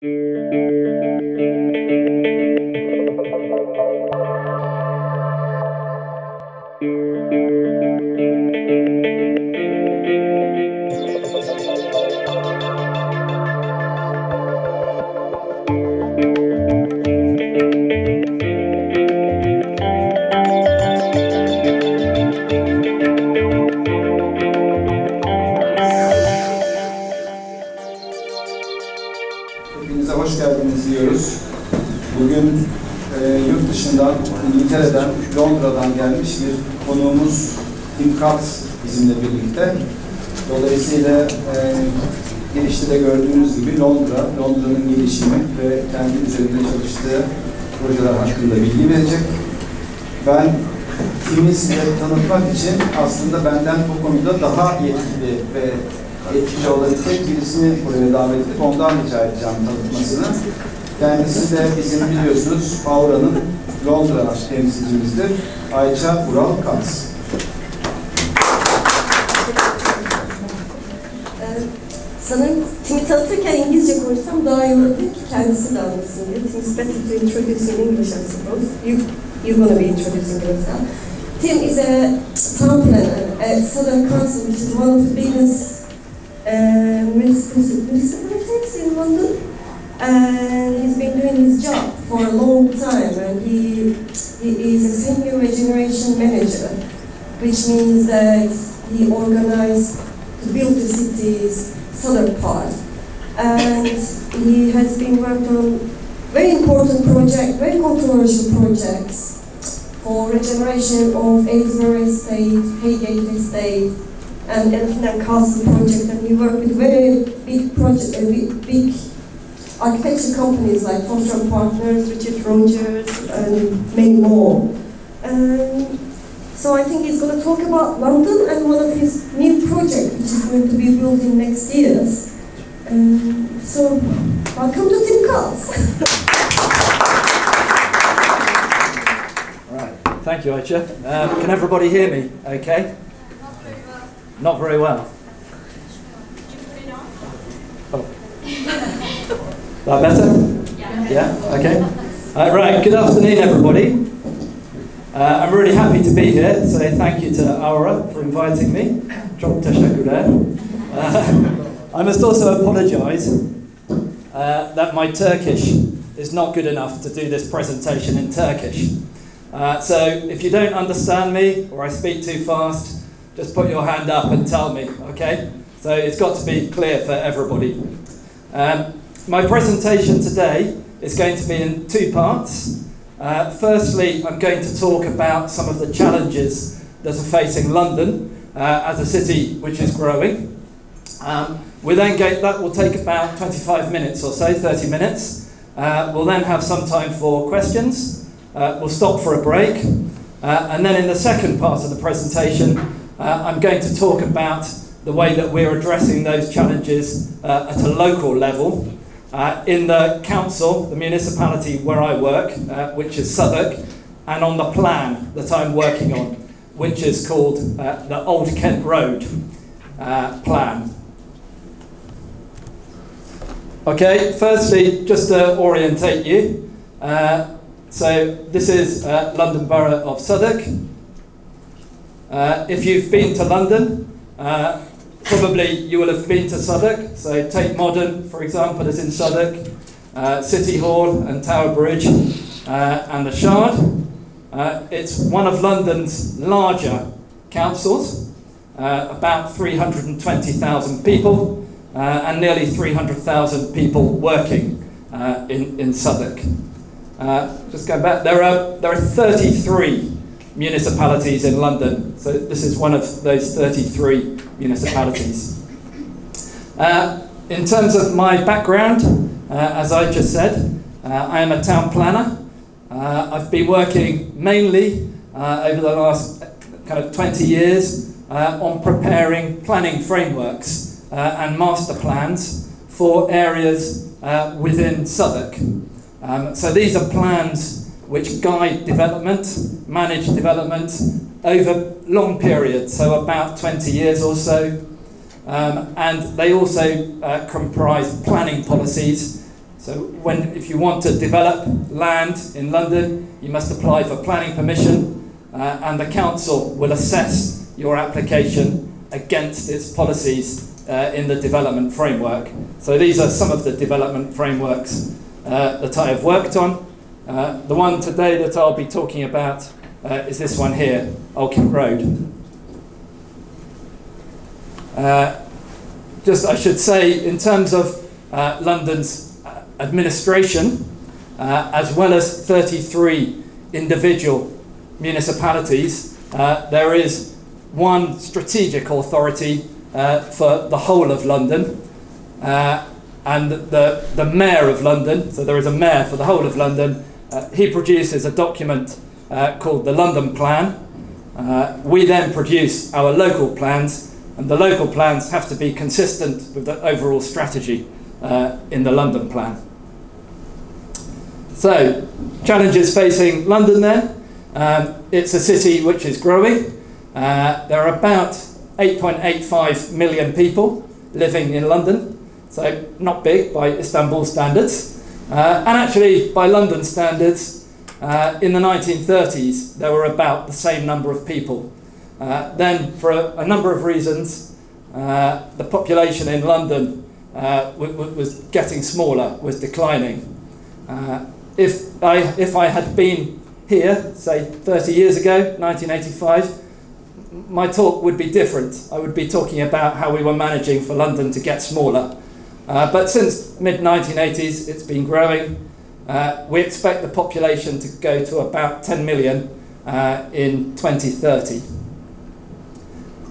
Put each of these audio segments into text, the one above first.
Hepinize hoş geldiniz diyoruz. Bugün yurt dışından, İngiltere'den, Londra'dan gelmiş bir konuğumuz Cutts'ı bizimle birlikte. Dolayısıyla girişte de gördüğünüz gibi Londra'nın gelişimi ve kendi üzerinde çalıştığı projeler hakkında bilgi verecek. Ben kimi size tanıtmak için aslında benden bu konuda daha yetkili ve etkili olabilecek birisini buraya davet edip ondan rica edeceğim tanıtmasını. Kendisi de bizim biliyorsunuz Aura'nın Londra temsilcimizdir. Ayça Ural Cutts. Sanırım Tim'i tanıtırken İngilizce konuşsam daha iyi olabilir ki kendisi de anlasın diye. Tim's better to introduce in English, I suppose. You're going to be introducing yourself. Tim is a town planner at Southern Council, which is one of the biggest municipalities in London. And he's been doing his job for a long time, and he is a senior regeneration manager, which means that he organized to build the city's southern part. And he has been working on very important projects, very controversial projects for regeneration of Aylesbury Estate, Haygate Estate, and Elfin Castle project. And he worked with very big projects, big architecture companies like Foster Partners, Richard Rogers, and many more. So I think he's going to talk about London and one of his new projects, which is going to be built in next years. So, welcome to Tim Cutts. All right, thank you, Ayça. Can everybody hear me okay? Not very well. Oh. That better? Yeah, okay. Right, good afternoon, everybody. I'm really happy to be here, so thank you to Aura for inviting me. Çok teşekkürler. I must also apologise that my Turkish is not good enough to do this presentation in Turkish. So if you don't understand me or I speak too fast, just put your hand up and tell me, okay? So it's got to be clear for everybody. My presentation today is going to be in two parts. Firstly, I'm going to talk about some of the challenges that are facing London as a city which is growing. That will take about 25 minutes or so, 30 minutes. We'll then have some time for questions. We'll stop for a break. And then in the second part of the presentation, I'm going to talk about the way that we're addressing those challenges at a local level. In the council, the municipality where I work, which is Southwark, and on the plan that I'm working on, which is called the Old Kent Road plan. Okay, firstly, just to orientate you, so this is London Borough of Southwark. If you've been to London, probably you will have been to Southwark, so Tate Modern, for example, is in Southwark, City Hall and Tower Bridge, and the Shard. It's one of London's larger councils, about 320,000 people, and nearly 300,000 people working in Southwark. Just go back, there are 33 municipalities in London, so this is one of those 33 municipalities. In terms of my background, as I just said, I am a town planner. I've been working mainly over the last kind of 20 years on preparing planning frameworks and master plans for areas within Southwark. So these are plans which guide development, manage development over long periods, so about 20 years or so. And they also comprise planning policies, So if you want to develop land in London, you must apply for planning permission, and the council will assess your application against its policies in the development framework. So these are some of the development frameworks that I have worked on. The one today that I'll be talking about is this one here, Old Kent Road. Just I should say, in terms of London's administration, as well as 33 individual municipalities, there is one strategic authority for the whole of London, and the Mayor of London, so there is a Mayor for the whole of London. He produces a document called the London Plan. We then produce our local plans, and the local plans have to be consistent with the overall strategy in the London Plan. So, challenges facing London then. It's a city which is growing. There are about 8.85 million people living in London, so not big by Istanbul standards. And actually, by London standards, in the 1930s, there were about the same number of people. Then, for a number of reasons, the population in London was getting smaller, was declining. If I had been here, say 30 years ago, 1985, my talk would be different. I would be talking about how we were managing for London to get smaller. But since mid-1980s, it's been growing. We expect the population to go to about 10 million in 2030.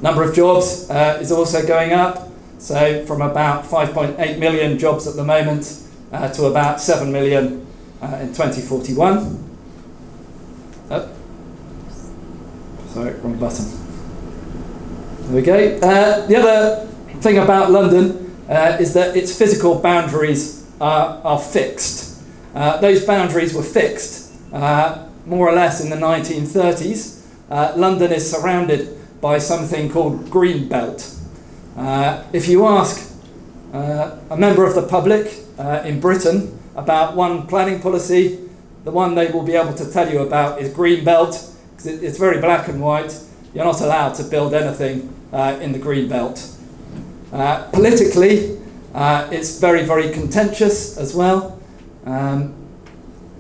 Number of jobs is also going up. So from about 5.8 million jobs at the moment to about 7 million in 2041. Oh. Sorry, wrong button. There we go. The other thing about London is that its physical boundaries are fixed. Those boundaries were fixed more or less in the 1930s. London is surrounded by something called green belt. If you ask a member of the public in Britain about one planning policy, the one they will be able to tell you about is green belt, because it's very black and white. You're not allowed to build anything in the green belt. Politically, it's very, very contentious as well.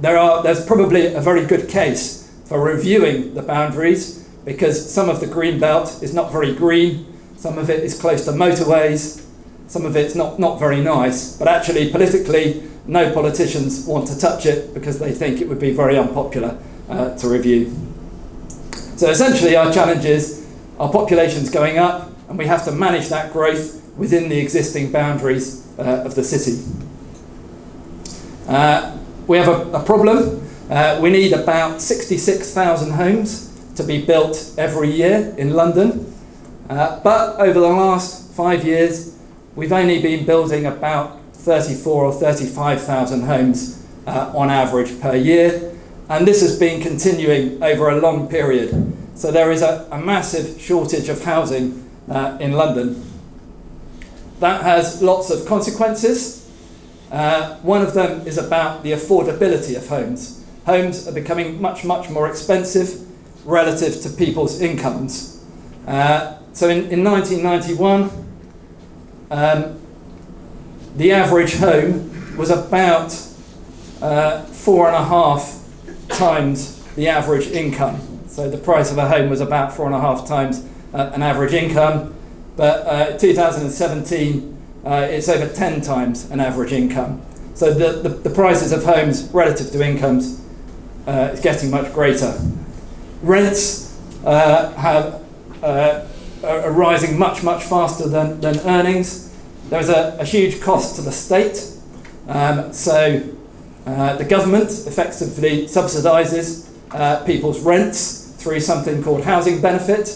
There's probably a very good case for reviewing the boundaries, because some of the green belt is not very green, some of it is close to motorways, some of it's not very nice, but actually politically no politicians want to touch it because they think it would be very unpopular to review. So essentially our challenge is our population's going up and we have to manage that growth within the existing boundaries of the city. We have a problem. We need about 66,000 homes to be built every year in London. But over the last 5 years, we've only been building about 34 or 35,000 homes on average per year. And this has been continuing over a long period. So there is a massive shortage of housing in London. That has lots of consequences. One of them is about the affordability of homes. Homes are becoming much, much more expensive relative to people's incomes. So in 1991, the average home was about 4.5 times the average income. So the price of a home was about 4.5 times an average income. But 2017, it's over 10 times an average income. So the prices of homes relative to incomes is getting much greater. Rents are rising much, much faster than earnings. There's a huge cost to the state. So the government effectively subsidises people's rents through something called housing benefit.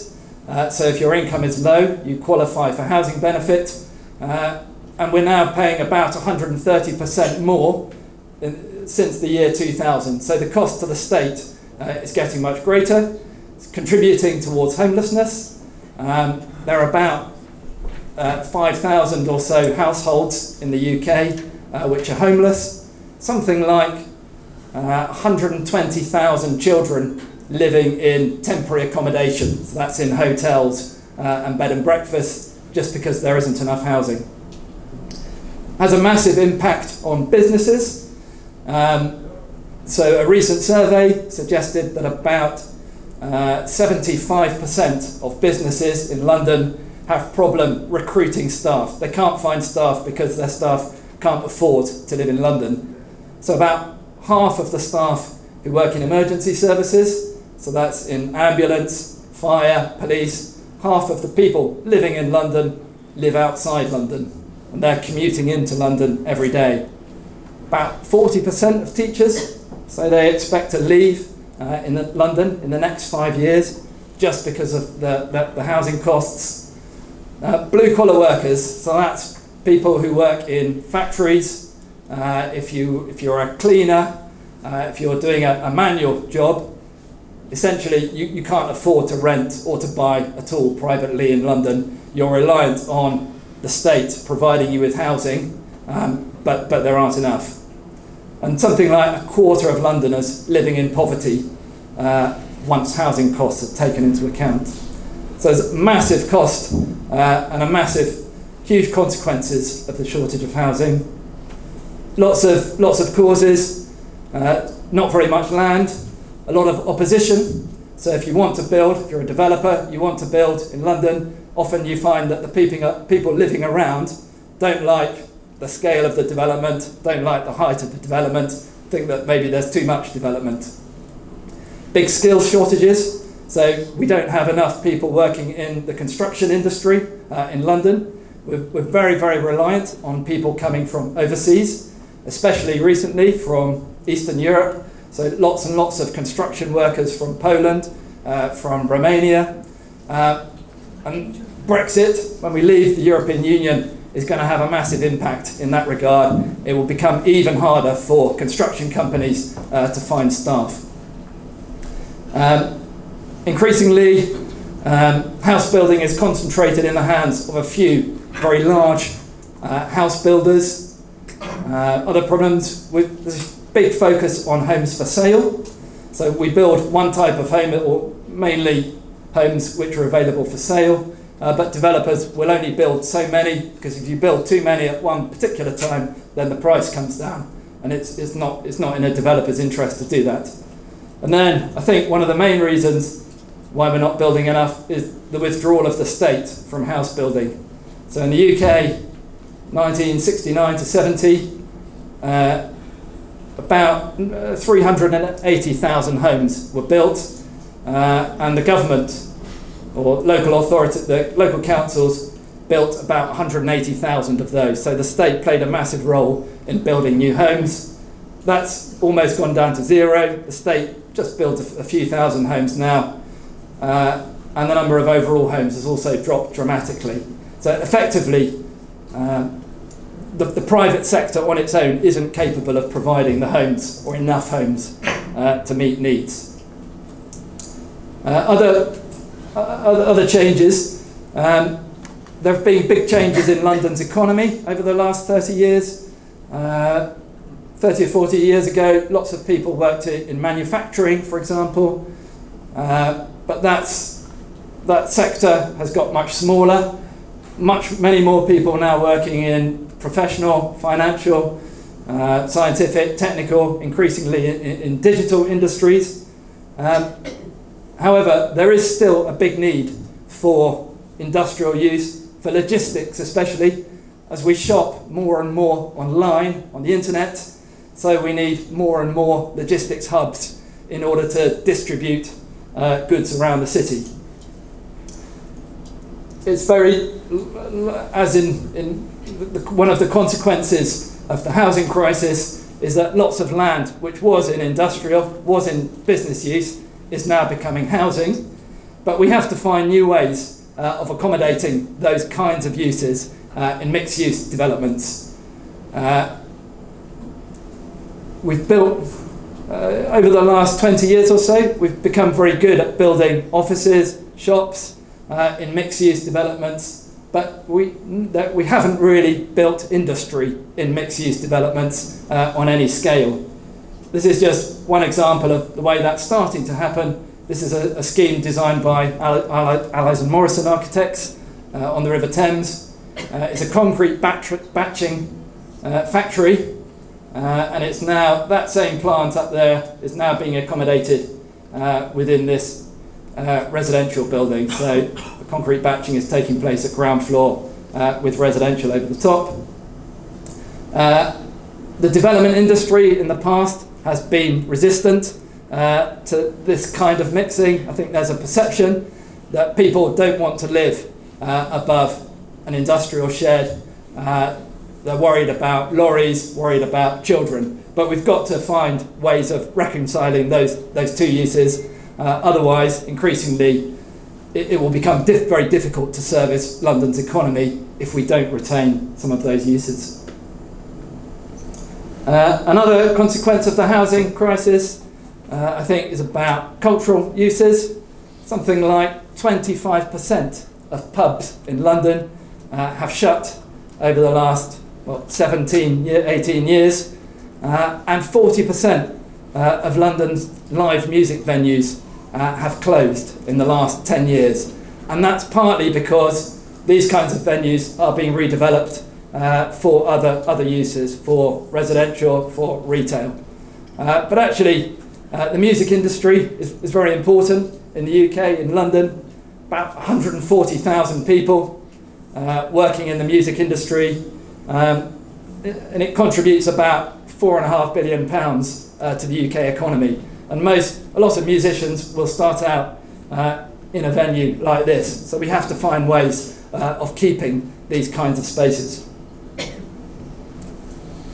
So if your income is low, you qualify for housing benefit. And we're now paying about 130% more since the year 2000. So the cost to the state is getting much greater. It's contributing towards homelessness. There are about 5,000 or so households in the UK which are homeless. something like 120,000 children living in temporary accommodation. So that's in hotels and bed and breakfast, just because there isn't enough housing. Has a massive impact on businesses. So a recent survey suggested that about 75% of businesses in London have problem recruiting staff. They can't find staff because their staff can't afford to live in London. So about half of the staff who work in emergency services, so that's in ambulance, fire, police, half of the people living in London live outside London, and they're commuting into London every day. About 40% of teachers say they expect to leave in London in the next 5 years just because of the housing costs. Blue collar workers, so that's people who work in factories. If you're a cleaner, if you're doing a manual job, essentially you can't afford to rent or to buy at all privately in London. You're reliant on the state providing you with housing, but there aren't enough. And something like a quarter of Londoners living in poverty once housing costs are taken into account. So there's a massive cost and huge consequences of the shortage of housing. Lots of causes, not very much land, a lot of opposition. So if you want to build, if you're a developer, you want to build in London, often you find that the people living around don't like the scale of the development, don't like the height of the development, think that maybe there's too much development. Big skills shortages, so we don't have enough people working in the construction industry in London. We're very, very reliant on people coming from overseas, especially recently from Eastern Europe. So lots and lots of construction workers from Poland, from Romania. And Brexit, when we leave the European Union, is going to have a massive impact in that regard. It will become even harder for construction companies to find staff. Increasingly, house building is concentrated in the hands of a few very large house builders. Other problems with this big focus on homes for sale. So we build one type of home, or mainly homes which are available for sale, but developers will only build so many, because if you build too many at one particular time, then the price comes down, and it's not in a developer's interest to do that. And then I think one of the main reasons why we're not building enough is the withdrawal of the state from house building. So in the UK, 1969 to 70, about 380,000 homes were built, and the government or local authority, the local councils built about 180,000 of those. So the state played a massive role in building new homes. That's almost gone down to zero. The state just builds a few thousand homes now, and the number of overall homes has also dropped dramatically. So effectively, the private sector on its own isn't capable of providing the homes, or enough homes, to meet needs. Other changes. There have been big changes in London's economy over the last 30 years. 30 or 40 years ago, lots of people worked in manufacturing, for example, but that sector has got much smaller. Many more people now working in professional, financial, scientific, technical, increasingly in digital industries. However, there is still a big need for industrial use, for logistics especially, as we shop more and more online, on the internet. So we need more and more logistics hubs in order to distribute goods around the city. It's one of the consequences of the housing crisis is that lots of land which was in industrial, was in business use, is now becoming housing. But we have to find new ways of accommodating those kinds of uses in mixed-use developments. We've built, over the last 20 years or so, we've become very good at building offices, shops in mixed-use developments. but we haven't really built industry in mixed-use developments on any scale. This is just one example of the way that's starting to happen. This is a scheme designed by Allies and Morrison architects on the River Thames. It's a concrete batching factory, and it's now, that same plant up there is now being accommodated within this residential building. So the concrete batching is taking place at ground floor with residential over the top. The development industry in the past has been resistant to this kind of mixing. I think there's a perception that people don't want to live above an industrial shed. They're worried about lorries, worried about children. But we've got to find ways of reconciling those two uses. Otherwise, increasingly, it will become very difficult to service London's economy if we don't retain some of those uses. Another consequence of the housing crisis, I think, is about cultural uses. Something like 25% of pubs in London have shut over the last 18 years, and 40% of London's live music venues have closed in the last 10 years. And that's partly because these kinds of venues are being redeveloped for other uses, for residential, for retail. But actually, the music industry is very important in the UK, in London. About 140,000 people working in the music industry, and it contributes about £4.5 billion to the UK economy. And a lot of musicians will start out in a venue like this. So we have to find ways of keeping these kinds of spaces.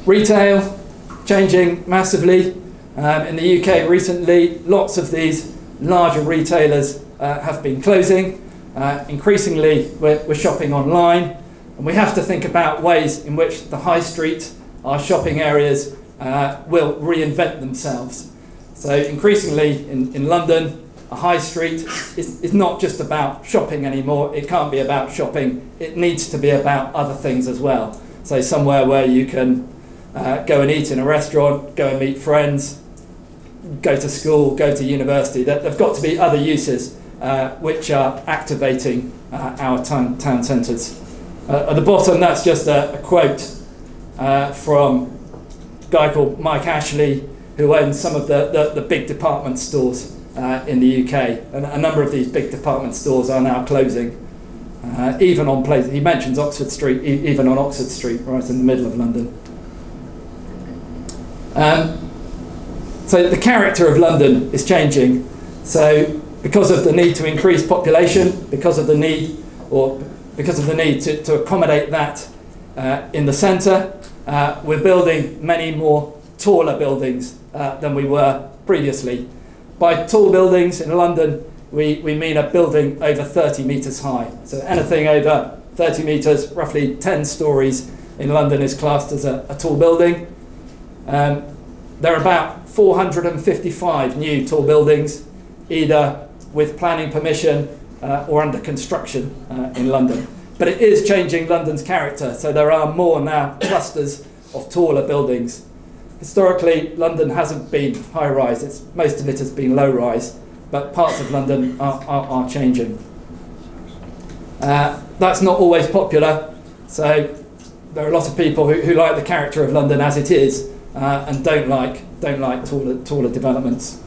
Retail, changing massively. In the UK recently, lots of these larger retailers have been closing. Increasingly, we're shopping online. And we have to think about ways in which the high street, our shopping areas, will reinvent themselves. So increasingly in London, a high street is not just about shopping anymore. It can't be about shopping. It needs to be about other things as well. So somewhere where you can go and eat in a restaurant, go and meet friends, go to school, go to university. There've got to be other uses which are activating our town centres. At the bottom, that's just a quote from a guy called Mike Ashley, who owns some of the big department stores in the UK. And a number of these big department stores are now closing, even on places. He mentions Oxford Street, even on Oxford Street, right in the middle of London. So the character of London is changing. So because of the need to increase population, because of the need to accommodate that in the centre, we're building many more taller buildings than we were previously. By tall buildings in London, we mean a building over 30 metres high. So anything over 30 metres, roughly 10 stories in London, is classed as a tall building. There are about 455 new tall buildings, either with planning permission or under construction in London. But it is changing London's character, so there are more now clusters of taller buildings. Historically, London hasn't been high-rise, most of it has been low-rise, but parts of London are changing. That's not always popular, so there are a lot of people who like the character of London as it is, and don't like taller developments.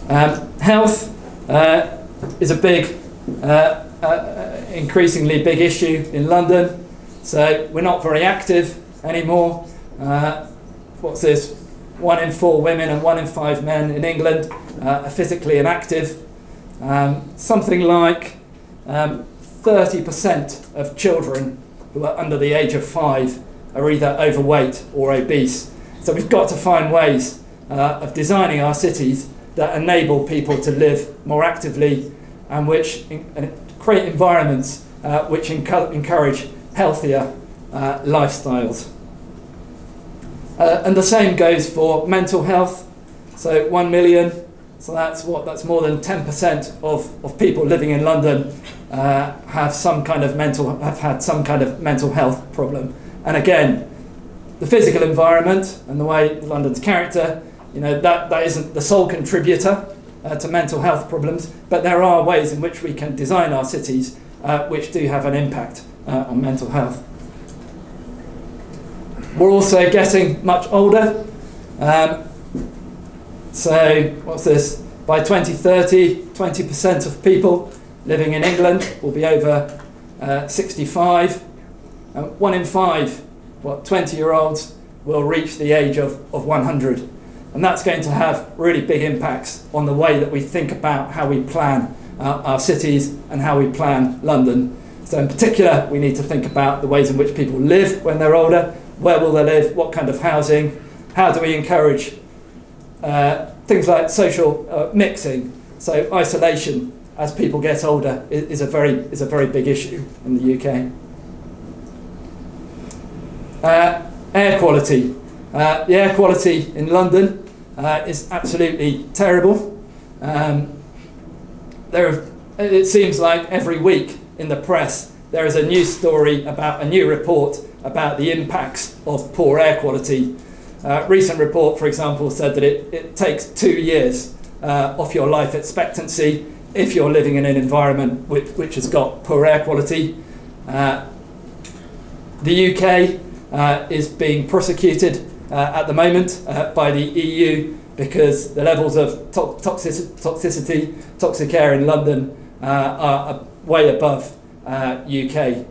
Health is a big, increasingly big issue in London. So we're not very active anymore. What's this? 1 in 4 women and 1 in 5 men in England are physically inactive. Something like 30% of children who are under the age of 5 are either overweight or obese. So we've got to find ways of designing our cities that enable people to live more actively and which create environments which encourage healthier lifestyles. And the same goes for mental health. So 1 million So that's more than 10% of people living in London have had some kind of mental health problem. And again, the physical environment and the way London's character, that isn't the sole contributor to mental health problems, but there are ways in which we can design our cities which do have an impact on mental health. We're also getting much older. So, what's this? By 2030, 20% of people living in England will be over 65. 1 in 5, 20-year-olds will reach the age of 100. And that's going to have really big impacts on the way that we think about how we plan our cities and how we plan London. So in particular, we need to think about the ways in which people live when they're older. Where will they live? What kind of housing? How do we encourage things like social mixing? So isolation as people get older is a very big issue in the UK. Air quality. The air quality in London is absolutely terrible. It seems like every week in the press there is a news story about a new report about the impacts of poor air quality. Recent report, for example, said that it takes 2 years off your life expectancy if you're living in an environment which has got poor air quality. The UK is being prosecuted at the moment by the EU because the levels of toxicity, toxic air in London are way above UK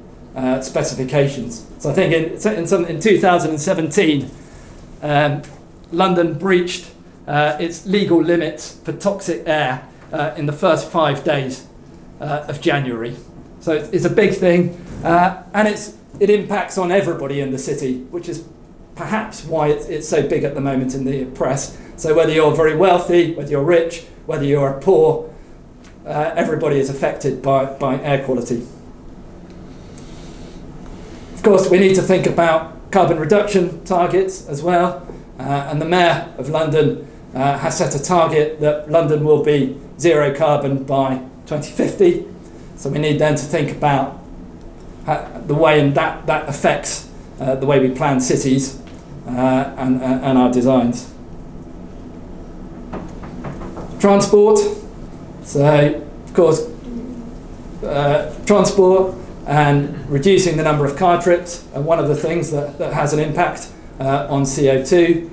specifications. So I think in 2017, London breached its legal limits for toxic air in the first 5 days of January. So it's a big thing, and it impacts on everybody in the city, which is perhaps why it's so big at the moment in the press. So whether you're very wealthy, whether you're rich, whether you're poor, everybody is affected by air quality. Of course, we need to think about carbon reduction targets as well, and the Mayor of London has set a target that London will be zero carbon by 2050. So we need then to think about the way in that affects the way we plan cities and our designs. Transport. So, of course, transport and reducing the number of car trips are one of the things that has an impact on CO2.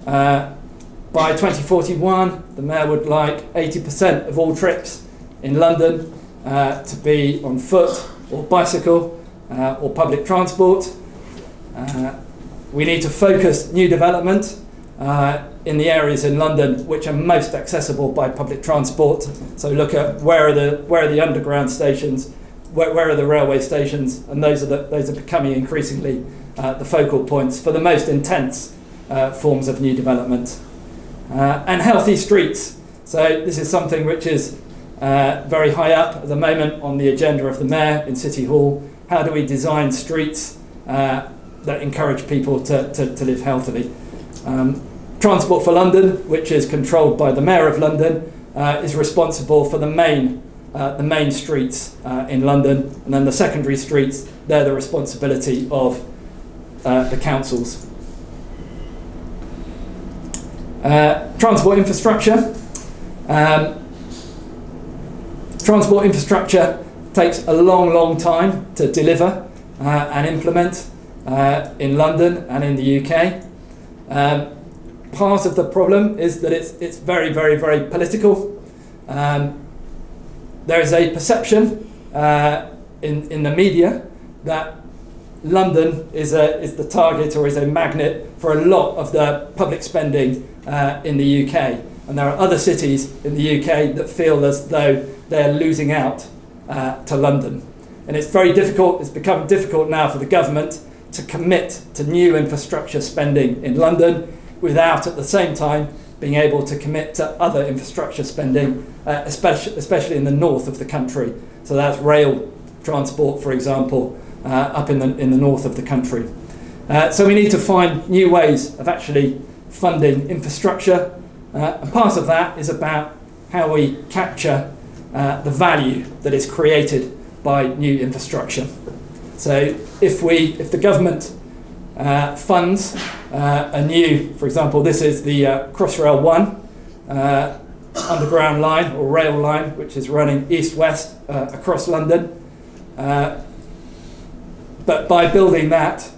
By 2041, the Mayor would like 80% of all trips in London to be on foot or bicycle or public transport. We need to focus new development in the areas in London which are most accessible by public transport. So look at where are the underground stations, where are the railway stations, and those are becoming increasingly the focal points for the most intense forms of new development. And healthy streets. So this is something which is very high up at the moment on the agenda of the Mayor in City Hall. How do we design streets that encourage people to live healthily? Transport for London, which is controlled by the Mayor of London, is responsible for the main streets in London, and then the secondary streets, they're the responsibility of the councils. Transport infrastructure. Transport infrastructure takes a long time to deliver and implement in London and in the UK. Part of the problem is that it's very political. There is a perception in the media that London is the target or is a magnet for a lot of the public spending in the UK. And there are other cities in the UK that feel as though they're losing out to London. And it's very difficult, it's become difficult now for the government to commit to new infrastructure spending in London without at the same time being able to commit to other infrastructure spending, especially in the north of the country. So that's rail transport, for example, up in the north of the country. So we need to find new ways of actually funding infrastructure. And part of that is about how we capture the value that is created by new infrastructure. So if the government funds a new, for example, this is the Crossrail 1 underground line or rail line, which is running east-west across London. But by building that,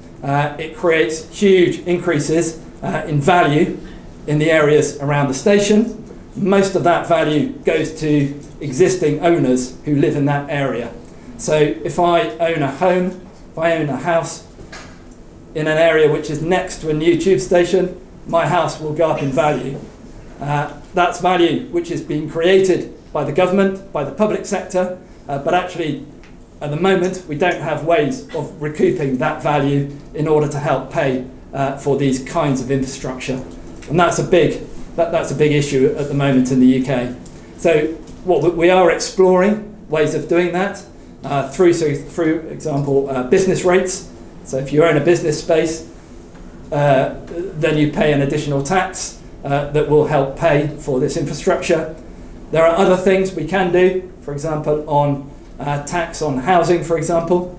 it creates huge increases in value in the areas around the station. Most of that value goes to existing owners who live in that area. So if I own a home, if I own a house in an area which is next to a new tube station, my house will go up in value. That's value which is being created by the government, by the public sector, but actually at the moment we don't have ways of recouping that value in order to help pay for these kinds of infrastructure. And that's a big issue at the moment in the UK. So what we are exploring ways of doing that through example, business rates. So if you own a business space, then you pay an additional tax that will help pay for this infrastructure. There are other things we can do, for example, on tax on housing, for example.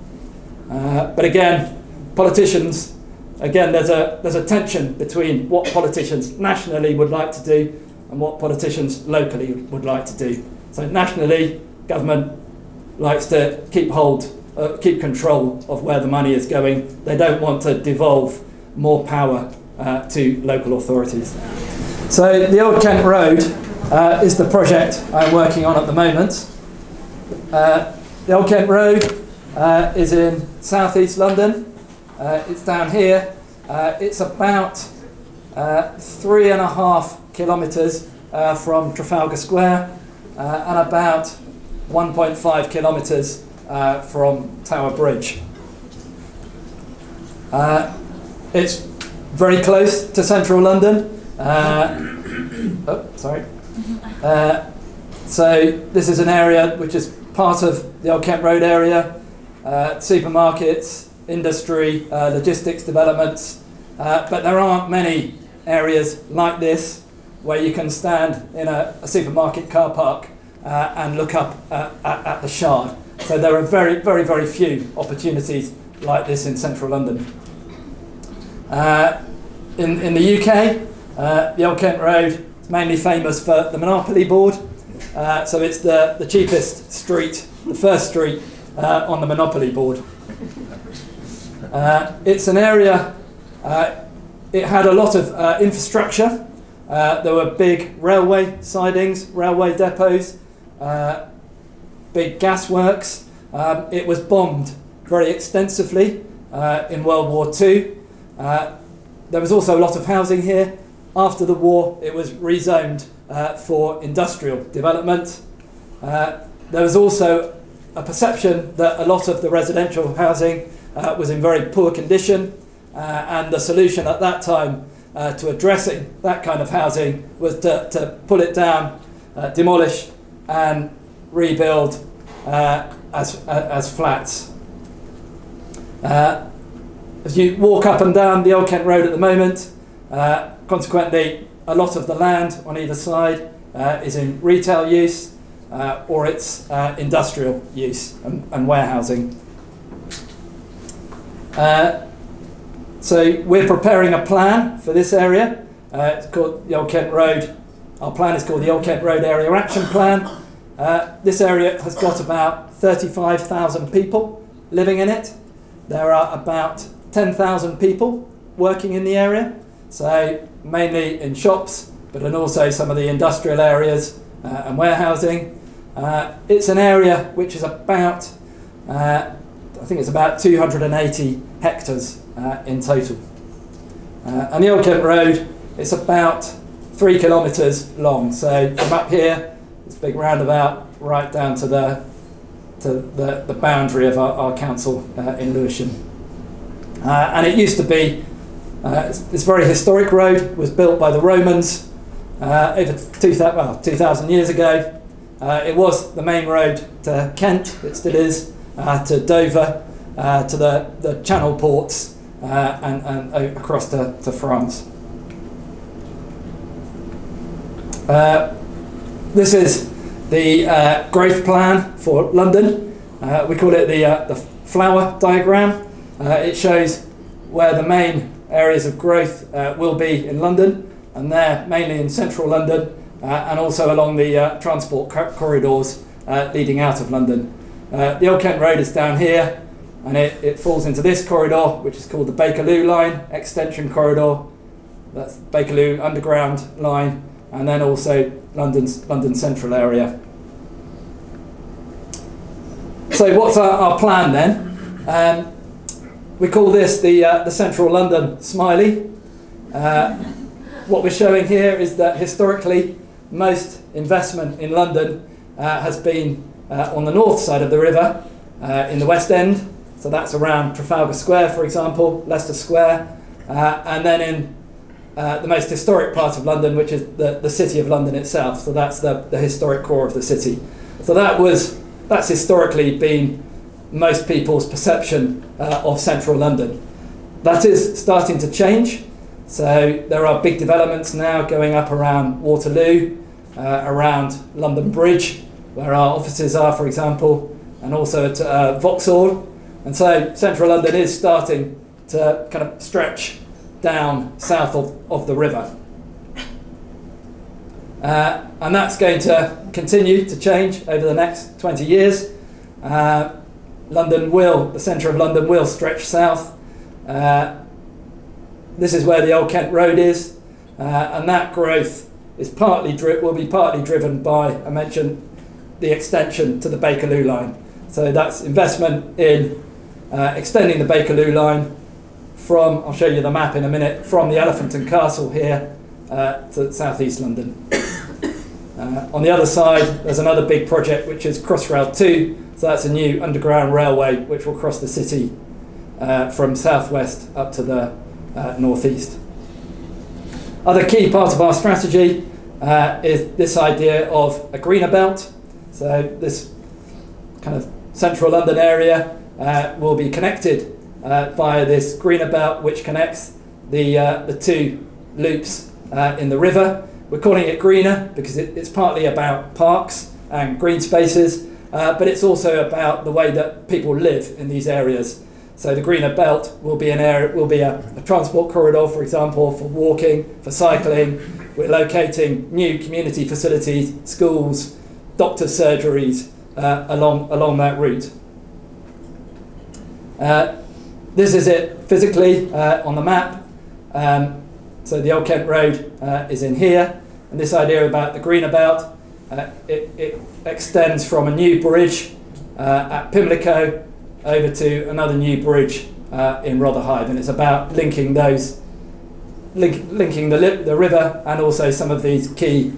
But again, politicians, again, there's a tension between what politicians nationally would like to do and what politicians locally would like to do. So nationally, government likes to keep control of where the money is going. They don't want to devolve more power to local authorities. So the Old Kent Road is the project I'm working on at the moment. The Old Kent Road is in southeast London. It's down here. It's about 3.5 kilometres from Trafalgar Square and about 1.5 kilometres from Tower Bridge. It's very close to central London. So this is an area which is part of the Old Kent Road area, supermarkets, industry, logistics developments, but there aren't many areas like this where you can stand in a supermarket car park and look up at the Shard. So there are very, very, very few opportunities like this in central London. In the UK, the Old Kent Road is mainly famous for the Monopoly board. So it's the cheapest street, the first street on the Monopoly board. It's an area, it had a lot of infrastructure. There were big railway sidings, railway depots, big gasworks. It was bombed very extensively in World War II. There was also a lot of housing here. After the war, it was rezoned for industrial development. There was also a perception that a lot of the residential housing was in very poor condition, and the solution at that time to addressing that kind of housing was to pull it down, demolish and rebuild as flats. As you walk up and down the Old Kent Road at the moment, consequently a lot of the land on either side is in retail use or it's industrial use and warehousing. So we're preparing a plan for this area. It's called the Old Kent Road. Our plan is called the Old Kent Road Area Action Plan. This area has got about 35,000 people living in it. There are about 10,000 people working in the area, so mainly in shops, but in also some of the industrial areas and warehousing. It's an area which is about, I think it's about 280 hectares in total. And the Old Kent Road, it's about 3 kilometres long, so from up here, this big roundabout, right down to the boundary of our council in Lewisham. And it used to be, this very historic road was built by the Romans over 2,000 years ago. It was the main road to Kent, it still is, to Dover, to the Channel ports and across to France. This is the growth plan for London. We call it the flower diagram. It shows where the main areas of growth will be in London, and they're mainly in central London and also along the transport corridors leading out of London. The Old Kent Road is down here, and it falls into this corridor, which is called the Bakerloo Line extension corridor. That's Bakerloo Underground line, and then also London Central area. So what's our plan then? We call this the Central London Smiley. What we're showing here is that historically most investment in London has been on the north side of the river, in the West End. So that's around Trafalgar Square, for example, Leicester Square, and then in the most historic part of London, which is the City of London itself. So that's the historic core of the city. So that's historically been most people's perception of central London. That is starting to change. So there are big developments now going up around Waterloo, around London Bridge, where our offices are, for example, and also at Vauxhall. And so central London is starting to kind of stretch down south of the river. And that's going to continue to change over the next 20 years. The centre of London will stretch south. This is where the Old Kent Road is, and that growth is will be partly driven by, I mentioned, the extension to the Bakerloo Line. So that's investment in extending the Bakerloo Line from, I'll show you the map in a minute, from the Elephant and Castle here to South East London. On the other side, there's another big project, which is Crossrail 2. So that's a new underground railway which will cross the city from southwest up to the northeast. Other key part of our strategy is this idea of a greener belt. So this kind of central London area will be connected via this greener belt, which connects the two loops in the river. We're calling it greener because it's partly about parks and green spaces, but it's also about the way that people live in these areas. So the greener belt will be a transport corridor, for example, for walking, for cycling. We're locating new community facilities, schools, doctors' surgeries along that route. This is it physically on the map. So the Old Kent Road is in here, and this idea about the greener belt, it extends from a new bridge at Pimlico over to another new bridge in Rotherhithe, and it's about linking linking the river and also some of these key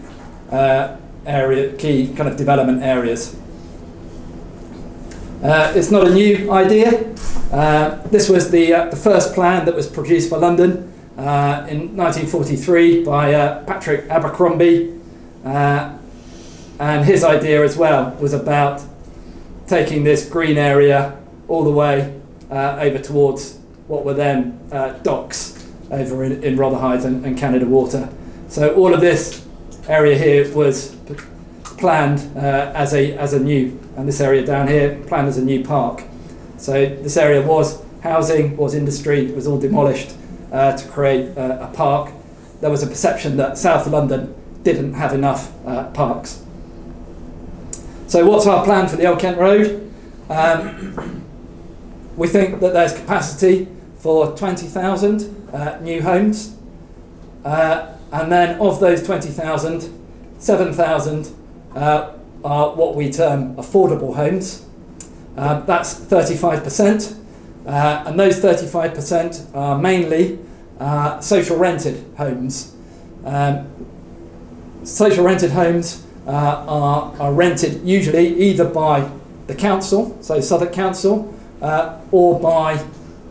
key kind of development areas. It's not a new idea. This was the first plan that was produced for London in 1943 by Patrick Abercrombie, and his idea as well was about taking this green area all the way over towards what were then docks over in Rotherhithe and Canada Water. So all of this area here was planned as a new, and this area down here planned as a new park. So this area was housing, was industry, was all demolished to create a park. There was a perception that South London didn't have enough parks. So what's our plan for the Old Kent Road? We think that there's capacity for 20,000 new homes, and then of those 20,000, 7,000 are what we term affordable homes. That's 35%, and those 35% are mainly social rented homes. Social rented homes are rented usually either by the council, so Southwark Council, or by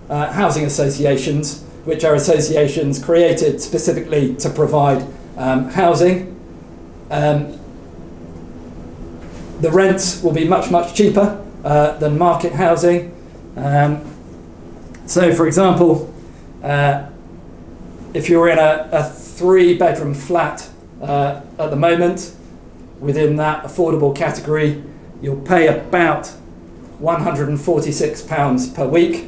housing associations, which are associations created specifically to provide housing. The rents will be much cheaper than market housing. So for example, if you're in a 3-bedroom flat at the moment, within that affordable category, you'll pay about £146 per week,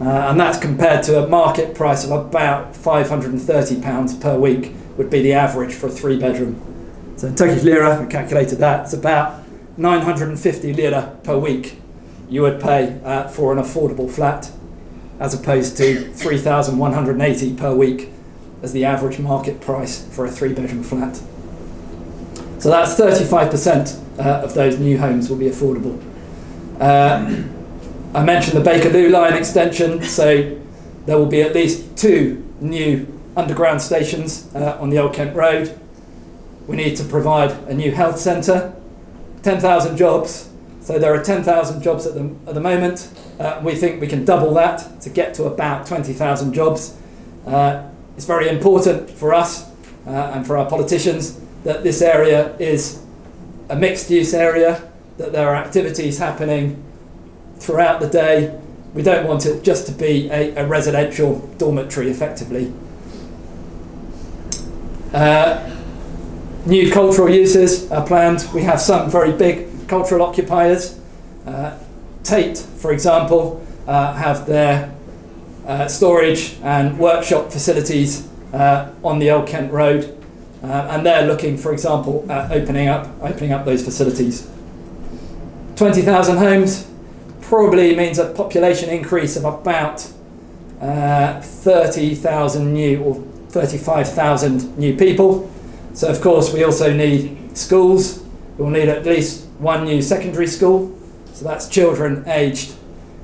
and that's compared to a market price of about £530 per week would be the average for a 3-bedroom. So in Turkish lira, I calculated that, it's about 950 lira per week you would pay for an affordable flat, as opposed to 3,180 per week as the average market price for a 3-bedroom flat. So that's 35% of those new homes will be affordable. I mentioned the Bakerloo Line extension, so there will be at least 2 new underground stations on the Old Kent Road. We need to provide a new health centre, 10,000 jobs. So there are 10,000 jobs at the moment. We think we can double that to get to about 20,000 jobs. It's very important for us and for our politicians that this area is a mixed-use area, that there are activities happening throughout the day. We don't want it just to be a residential dormitory, effectively. New cultural uses are planned. We have some very big cultural occupiers. Tate, for example, have their storage and workshop facilities on the Old Kent Road, and they're looking, for example, at opening up those facilities. 20,000 homes probably means a population increase of about 30,000 new or 35,000 new people. So of course we also need schools. We'll need at least 1 new secondary school. So that's children aged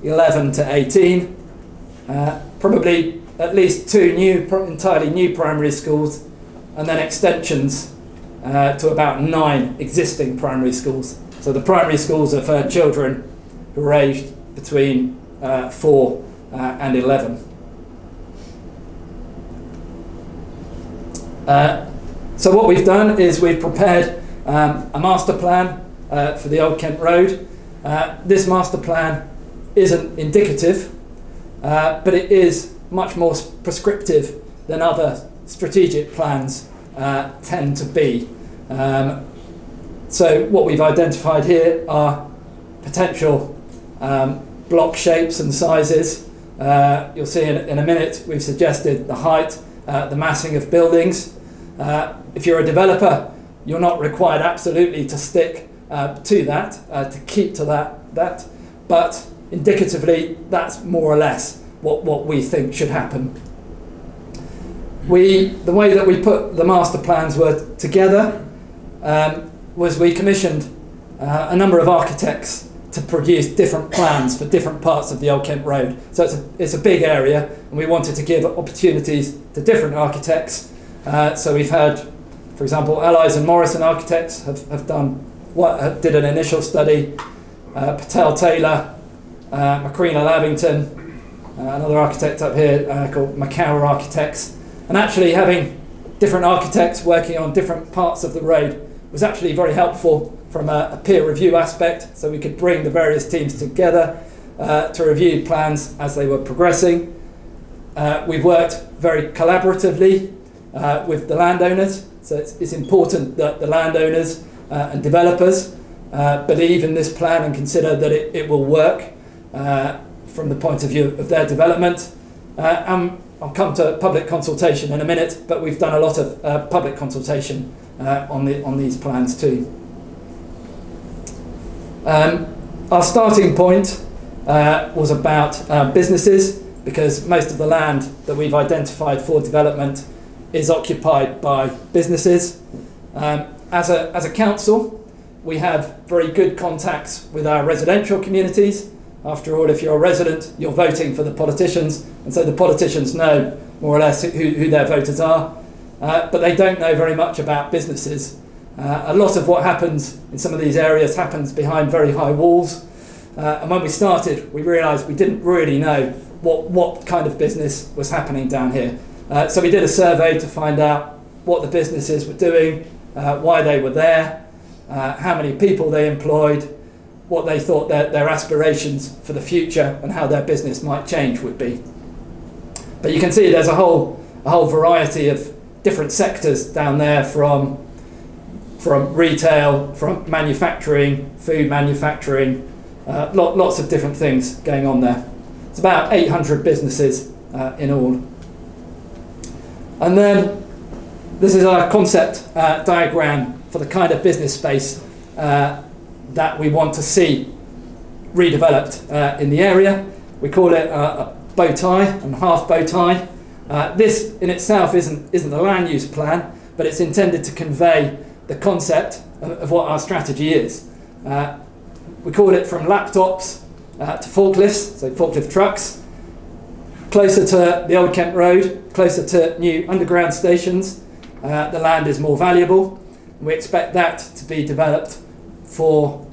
11 to 18. Probably at least 2 entirely new primary schools, and then extensions to about 9 existing primary schools. So the primary schools are for children who are aged between 4 and 11. So what we've done is we've prepared a master plan for the Old Kent Road. This master plan isn't indicative, but it is much more prescriptive than other strategic plans tend to be. So what we've identified here are potential block shapes and sizes. You'll see in a minute we've suggested the height, the massing of buildings. If you're a developer, you're not required absolutely to stick to that, to keep to that, but indicatively that's more or less what we think should happen. The way that we put the master plans were together was we commissioned a number of architects to produce different plans for different parts of the Old Kent Road. So it's a big area, and we wanted to give opportunities to different architects. So we've had, for example, Allies and Morrison architects did an initial study. Patel Taylor, Macrina Lavington, another architect up here called Macau Architects. And actually having different architects working on different parts of the road was actually very helpful from a peer review aspect, so we could bring the various teams together to review plans as they were progressing. We've worked very collaboratively with the landowners, so it's important that the landowners and developers believe in this plan and consider that it will work from the point of view of their development. And I'll come to public consultation in a minute, but we've done a lot of public consultation on these plans too. Our starting point was about businesses, because most of the land that we've identified for development is occupied by businesses. As a council, we have very good contacts with our residential communities. After all, if you're a resident, you're voting for the politicians, and so the politicians know more or less who their voters are, but they don't know very much about businesses. A lot of what happens in some of these areas happens behind very high walls, and when we started, we realised we didn't really know what kind of business was happening down here. So we did a survey to find out what the businesses were doing, why they were there, how many people they employed, what they thought their aspirations for the future and how their business might change would be. But you can see there's a whole variety of different sectors down there, from from retail, from manufacturing, food manufacturing, lots of different things going on there. It's about 800 businesses in all. And then this is our concept diagram for the kind of business space that we want to see redeveloped in the area. We call it a bow tie and half bow tie. This in itself isn't a land use plan, but it's intended to convey the concept of what our strategy is. We call it from laptops to forklifts, so forklift trucks, closer to the Old Kent Road, closer to new underground stations. The land is more valuable. We expect that to be developed for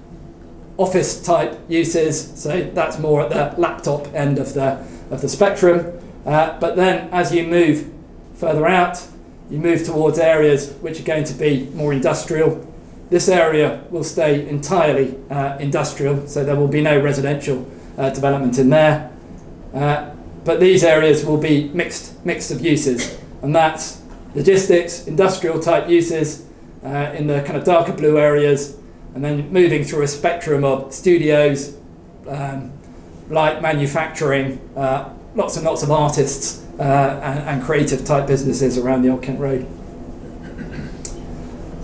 office type uses, so that's more at the laptop end of the spectrum. But then as you move further out, you move towards areas which are going to be more industrial. This area will stay entirely industrial, so there will be no residential development in there. But these areas will be mixed of uses, and that's logistics, industrial type uses in the kind of darker blue areas, and then moving through a spectrum of studios, light manufacturing, lots and lots of artists and creative type businesses around the Old Kent Road.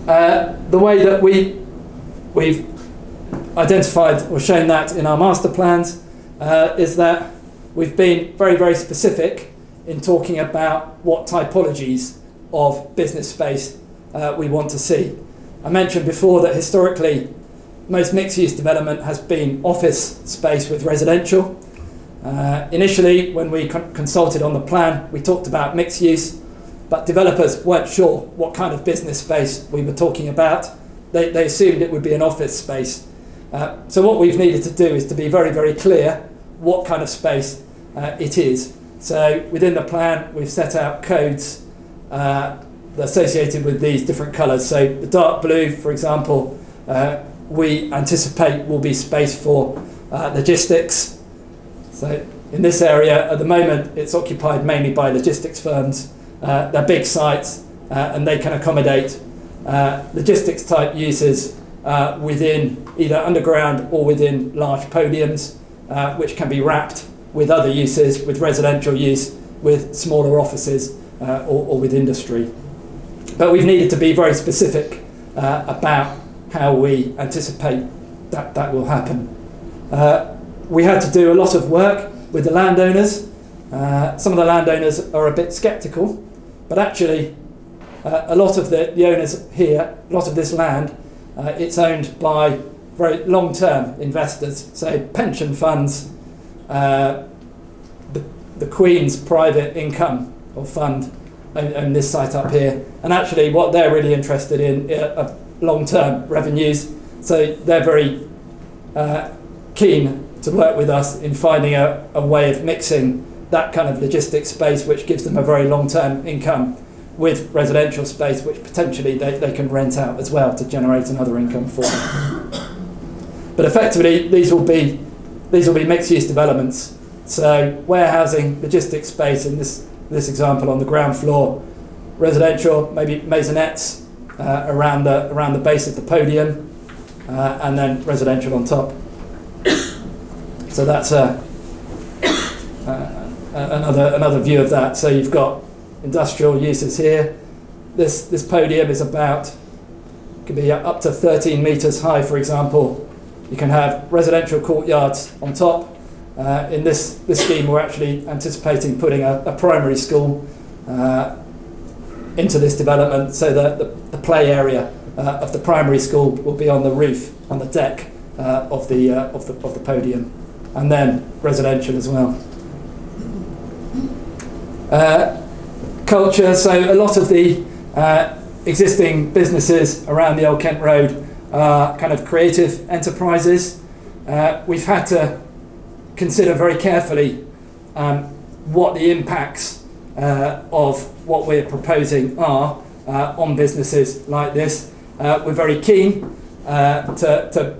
The way that we've identified or shown that in our master plans is that we've been very, very specific in talking about what typologies of business space we want to see. I mentioned before that historically most mixed-use development has been office space with residential. Initially, when we consulted on the plan, we talked about mixed use, but developers weren't sure what kind of business space we were talking about. They assumed it would be an office space. So what we've needed to do is to be very, very clear what kind of space it is. So within the plan, we've set out codes associated with these different colours. So the dark blue, for example, we anticipate will be space for logistics. So in this area, at the moment, it's occupied mainly by logistics firms. They're big sites, and they can accommodate logistics type uses within either underground or within large podiums, which can be wrapped with other uses, with residential use, with smaller offices, or with industry. But we've needed to be very specific about how we anticipate that will happen. We had to do a lot of work with the landowners. Some of the landowners are a bit sceptical, but actually a lot of the owners here, a lot of this land, it's owned by very long-term investors, so pension funds, the Queen's private income or fund own this site up here, and actually what they're really interested in are long-term revenues, so they're very keen to work with us in finding a way of mixing that kind of logistics space which gives them a very long-term income with residential space which potentially they can rent out as well to generate another income for them. But effectively these will be mixed-use developments, so warehousing, logistics space in this example on the ground floor, residential, maybe maisonettes around the base of the podium, and then residential on top. So that's another view of that. So you've got industrial uses here. This podium is could be up to 13 metres high, for example. You can have residential courtyards on top. In this scheme, we're actually anticipating putting a primary school into this development, so that the play area of the primary school will be on the roof, on the deck of the podium, and then residential as well. Culture, so a lot of the existing businesses around the Old Kent Road are kind of creative enterprises. We've had to consider very carefully what the impacts of what we're proposing are on businesses like this. We're very keen that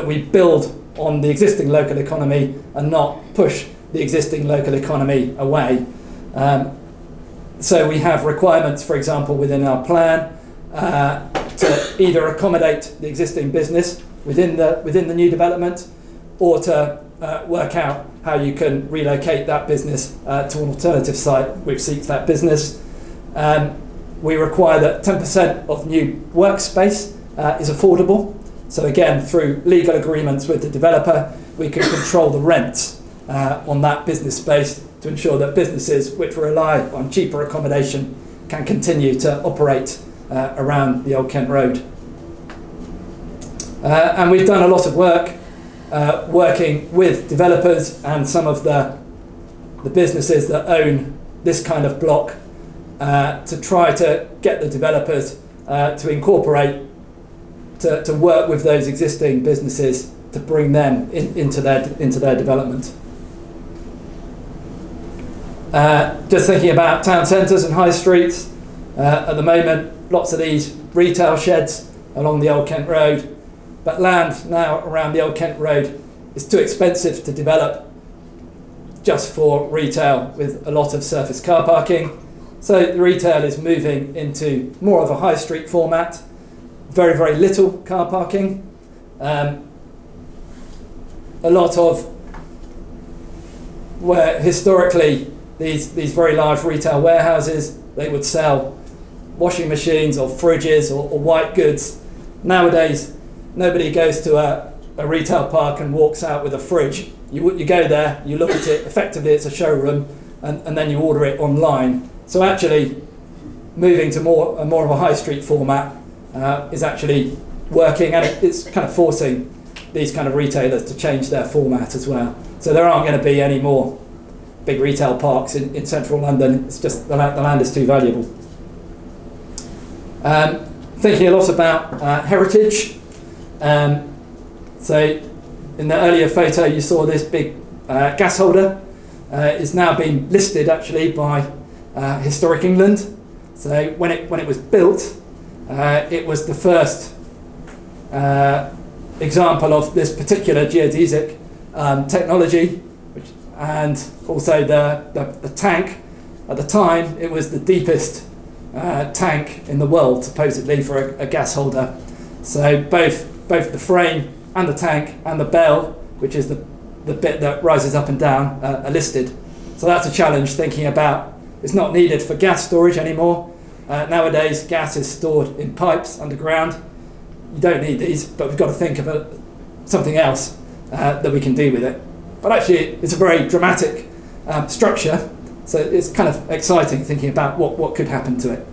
we build on the existing local economy and not push the existing local economy away. So we have requirements, for example, within our plan to either accommodate the existing business within the new development, or to work out how you can relocate that business to an alternative site which seats that business. We require that 10% of new workspace is affordable. So again, through legal agreements with the developer, we can control the rents on that business space to ensure that businesses which rely on cheaper accommodation can continue to operate around the Old Kent Road. And we've done a lot of work working with developers and some of the businesses that own this kind of block to try to get the developers to incorporate, to work with those existing businesses to bring them into their development. Just thinking about town centres and high streets, at the moment lots of these retail sheds along the Old Kent Road, but land now around the Old Kent Road is too expensive to develop just for retail with a lot of surface car parking. So the retail is moving into more of a high street format, very, very little car parking. A lot of where historically these very large retail warehouses, they would sell washing machines or fridges or white goods. Nowadays, nobody goes to a retail park and walks out with a fridge. You go there, you look at it, effectively it's a showroom, and then you order it online. So actually, moving to more of a high street format is actually working, and it's kind of forcing these kind of retailers to change their format as well. So there aren't going to be any more big retail parks in central London. It's just the land is too valuable. Thinking a lot about heritage. So in the earlier photo you saw this big gas holder. It's now been listed actually by Historic England. So when it was built, it was the first example of this particular geodesic technology, and also the tank. At the time, it was the deepest tank in the world, supposedly, for a gas holder. So both the frame and the tank and the bell, which is the bit that rises up and down, are listed. So that's a challenge, thinking about it's not needed for gas storage anymore. Nowadays, gas is stored in pipes underground. You don't need these, but we've got to think of something else that we can do with it. But actually, it's a very dramatic structure, so it's kind of exciting thinking about what could happen to it.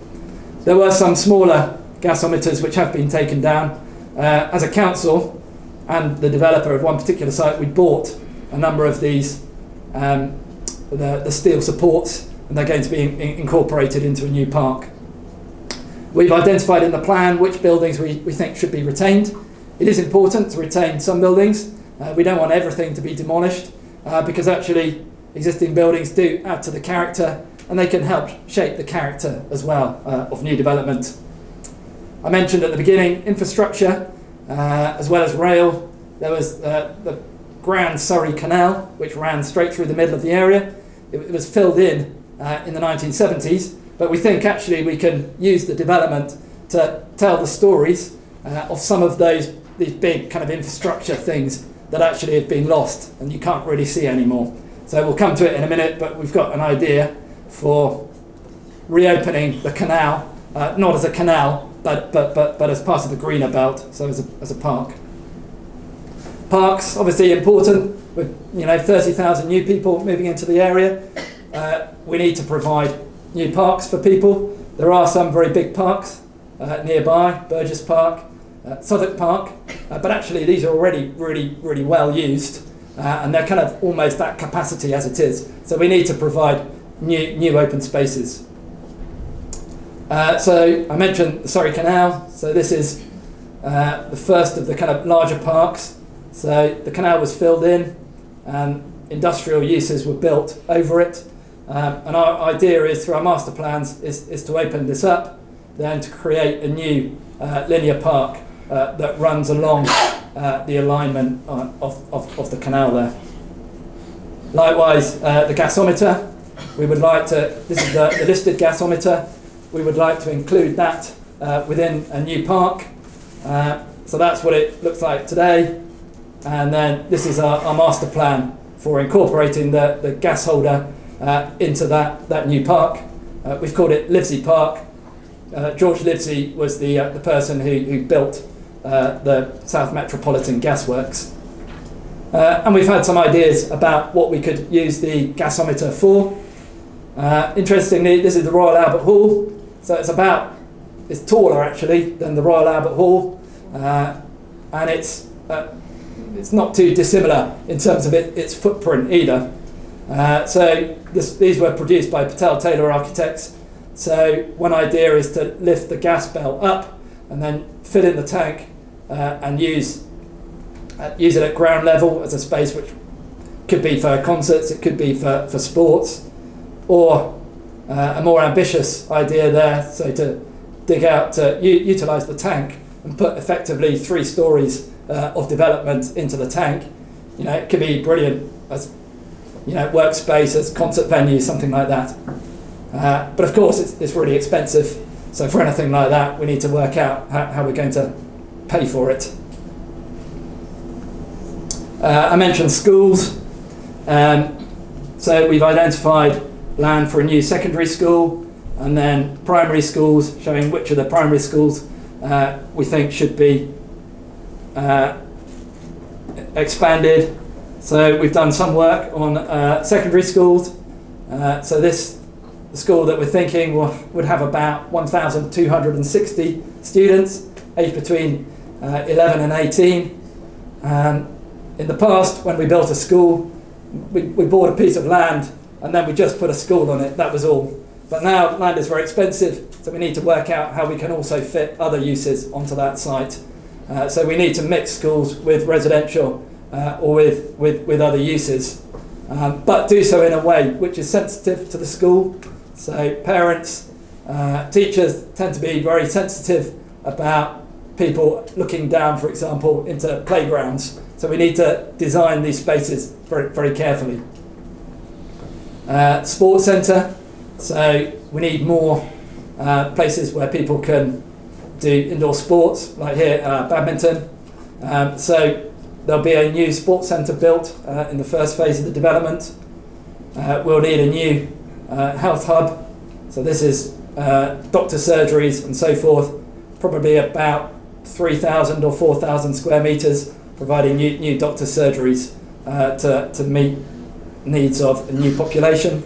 There were some smaller gasometers which have been taken down. As a council and the developer of one particular site, we bought a number of these, the steel supports, and they're going to be incorporated into a new park. We've identified in the plan which buildings we think should be retained. It is important to retain some buildings. We don't want everything to be demolished because actually existing buildings do add to the character, and they can help shape the character as well of new development. I mentioned at the beginning infrastructure as well as rail. There was the Grand Surrey Canal, which ran straight through the middle of the area. It was filled in the 1970s, but we think actually we can use the development to tell the stories of some of these big kind of infrastructure things that actually have been lost and you can't really see anymore. So we'll come to it in a minute, but we've got an idea for reopening the canal, not as a canal, but as part of the greener belt, so as a park. Parks, obviously important, with 30,000 new people moving into the area. We need to provide new parks for people. There are some very big parks nearby, Burgess Park, Southwark Park, but actually these are already really well used, and they're kind of almost at capacity as it is. So we need to provide new open spaces. So I mentioned the Surrey Canal. So this is the first of the kind of larger parks. So the canal was filled in and industrial uses were built over it. And our idea is, through our master plans, is to open this up, then to create a new linear park that runs along the alignment of the canal there. Likewise, the gasometer, we would like to, this is the listed gasometer, we would like to include that within a new park. So that's what it looks like today. And then this is our master plan for incorporating the gas holder into that new park. We've called it Livesey Park. George Livesey was the person who built the South Metropolitan Gasworks. And we've had some ideas about what we could use the gasometer for. Interestingly, this is the Royal Albert Hall. So it's taller actually than the Royal Albert Hall. And it's not too dissimilar in terms of its footprint either. So these were produced by Patel Taylor Architects. So one idea is to lift the gas bell up and then fill in the tank and use it at ground level as a space which could be for concerts, it could be for sports, or a more ambitious idea there, so to dig out, to utilise the tank and put effectively 3 stories of development into the tank. You know, it could be brilliant as, you know, workspace, as concert venue, something like that. But of course, it's really expensive. So for anything like that, we need to work out how we're going to pay for it. I mentioned schools. So we've identified land for a new secondary school, and then primary schools, showing which of the primary schools we think should be expanded. So we've done some work on secondary schools. So the school that we're thinking would have about 1,260 students, aged between 11 and 18. In the past, when we built a school, we bought a piece of land and then we just put a school on it, that was all. But now land is very expensive, so we need to work out how we can also fit other uses onto that site. So we need to mix schools with residential or with other uses, but do so in a way which is sensitive to the school. So parents, teachers tend to be very sensitive about people looking down, for example, into playgrounds. So we need to design these spaces very, very carefully. Sports centre, so we need more places where people can do indoor sports, like here, badminton. So there'll be a new sports centre built in the first phase of the development. We'll need a new health hub. So this is doctor surgeries and so forth, probably about 3,000 or 4,000 square metres, providing new doctor surgeries to meet needs of a new population.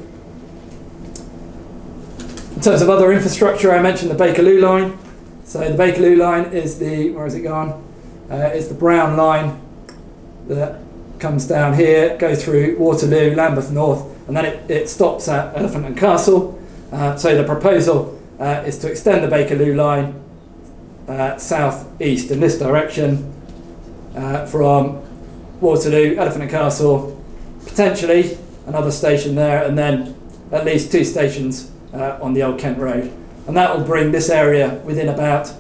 In terms of other infrastructure, I mentioned the Bakerloo Line. So the Bakerloo Line is where has it gone? It's the brown line that comes down here, goes through Waterloo, Lambeth North, and then it stops at Elephant and Castle. So the proposal is to extend the Bakerloo Line south-east in this direction from Waterloo, Elephant and Castle, potentially another station there, and then at least 2 stations on the Old Kent Road. And that will bring this area within about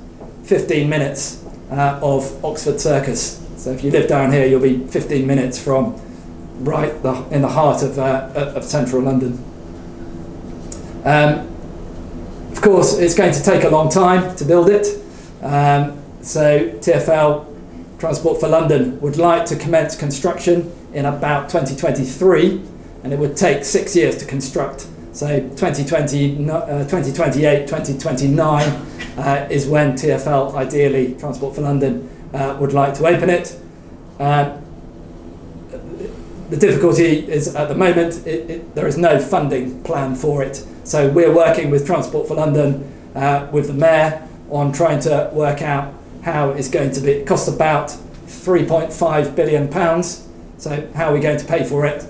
15 minutes of Oxford Circus. So if you live down here, you'll be 15 minutes from right in the heart of central London. Of course, it's going to take a long time to build it. So TfL, Transport for London, would like to commence construction in about 2023, and it would take 6 years to construct. So 2028, 2029 is when TfL, ideally Transport for London, would like to open it. The difficulty is at the moment there is no funding plan for it. So we're working with Transport for London, with the Mayor, on trying to work out how it's going to be. It costs about £3.5 billion. So how are we going to pay for it?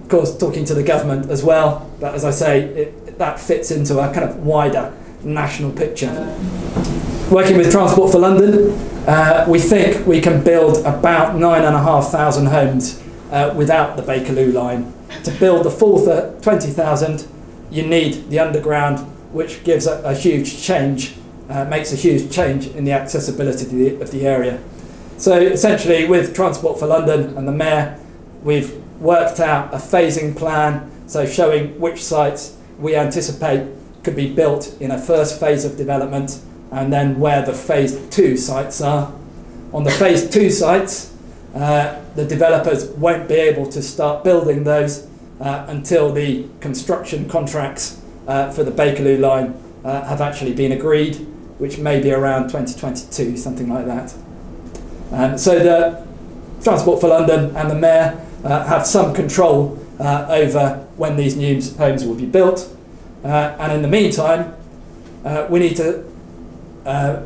Of course, talking to the government as well, but as I say, that fits into a kind of wider national picture. Working with Transport for London, we think we can build about 9,500 homes without the Bakerloo Line. To build the full 20,000, you need the underground, which gives a huge change, makes a huge change in the accessibility of the area. So essentially, with Transport for London and the Mayor, we've worked out a phasing plan, so showing which sites we anticipate could be built in a first phase of development, and then where the phase 2 sites are. On the phase 2 sites, the developers won't be able to start building those until the construction contracts for the Bakerloo Line have actually been agreed, which may be around 2022, something like that. So the Transport for London and the Mayor have some control over when these new homes will be built. And in the meantime, we need to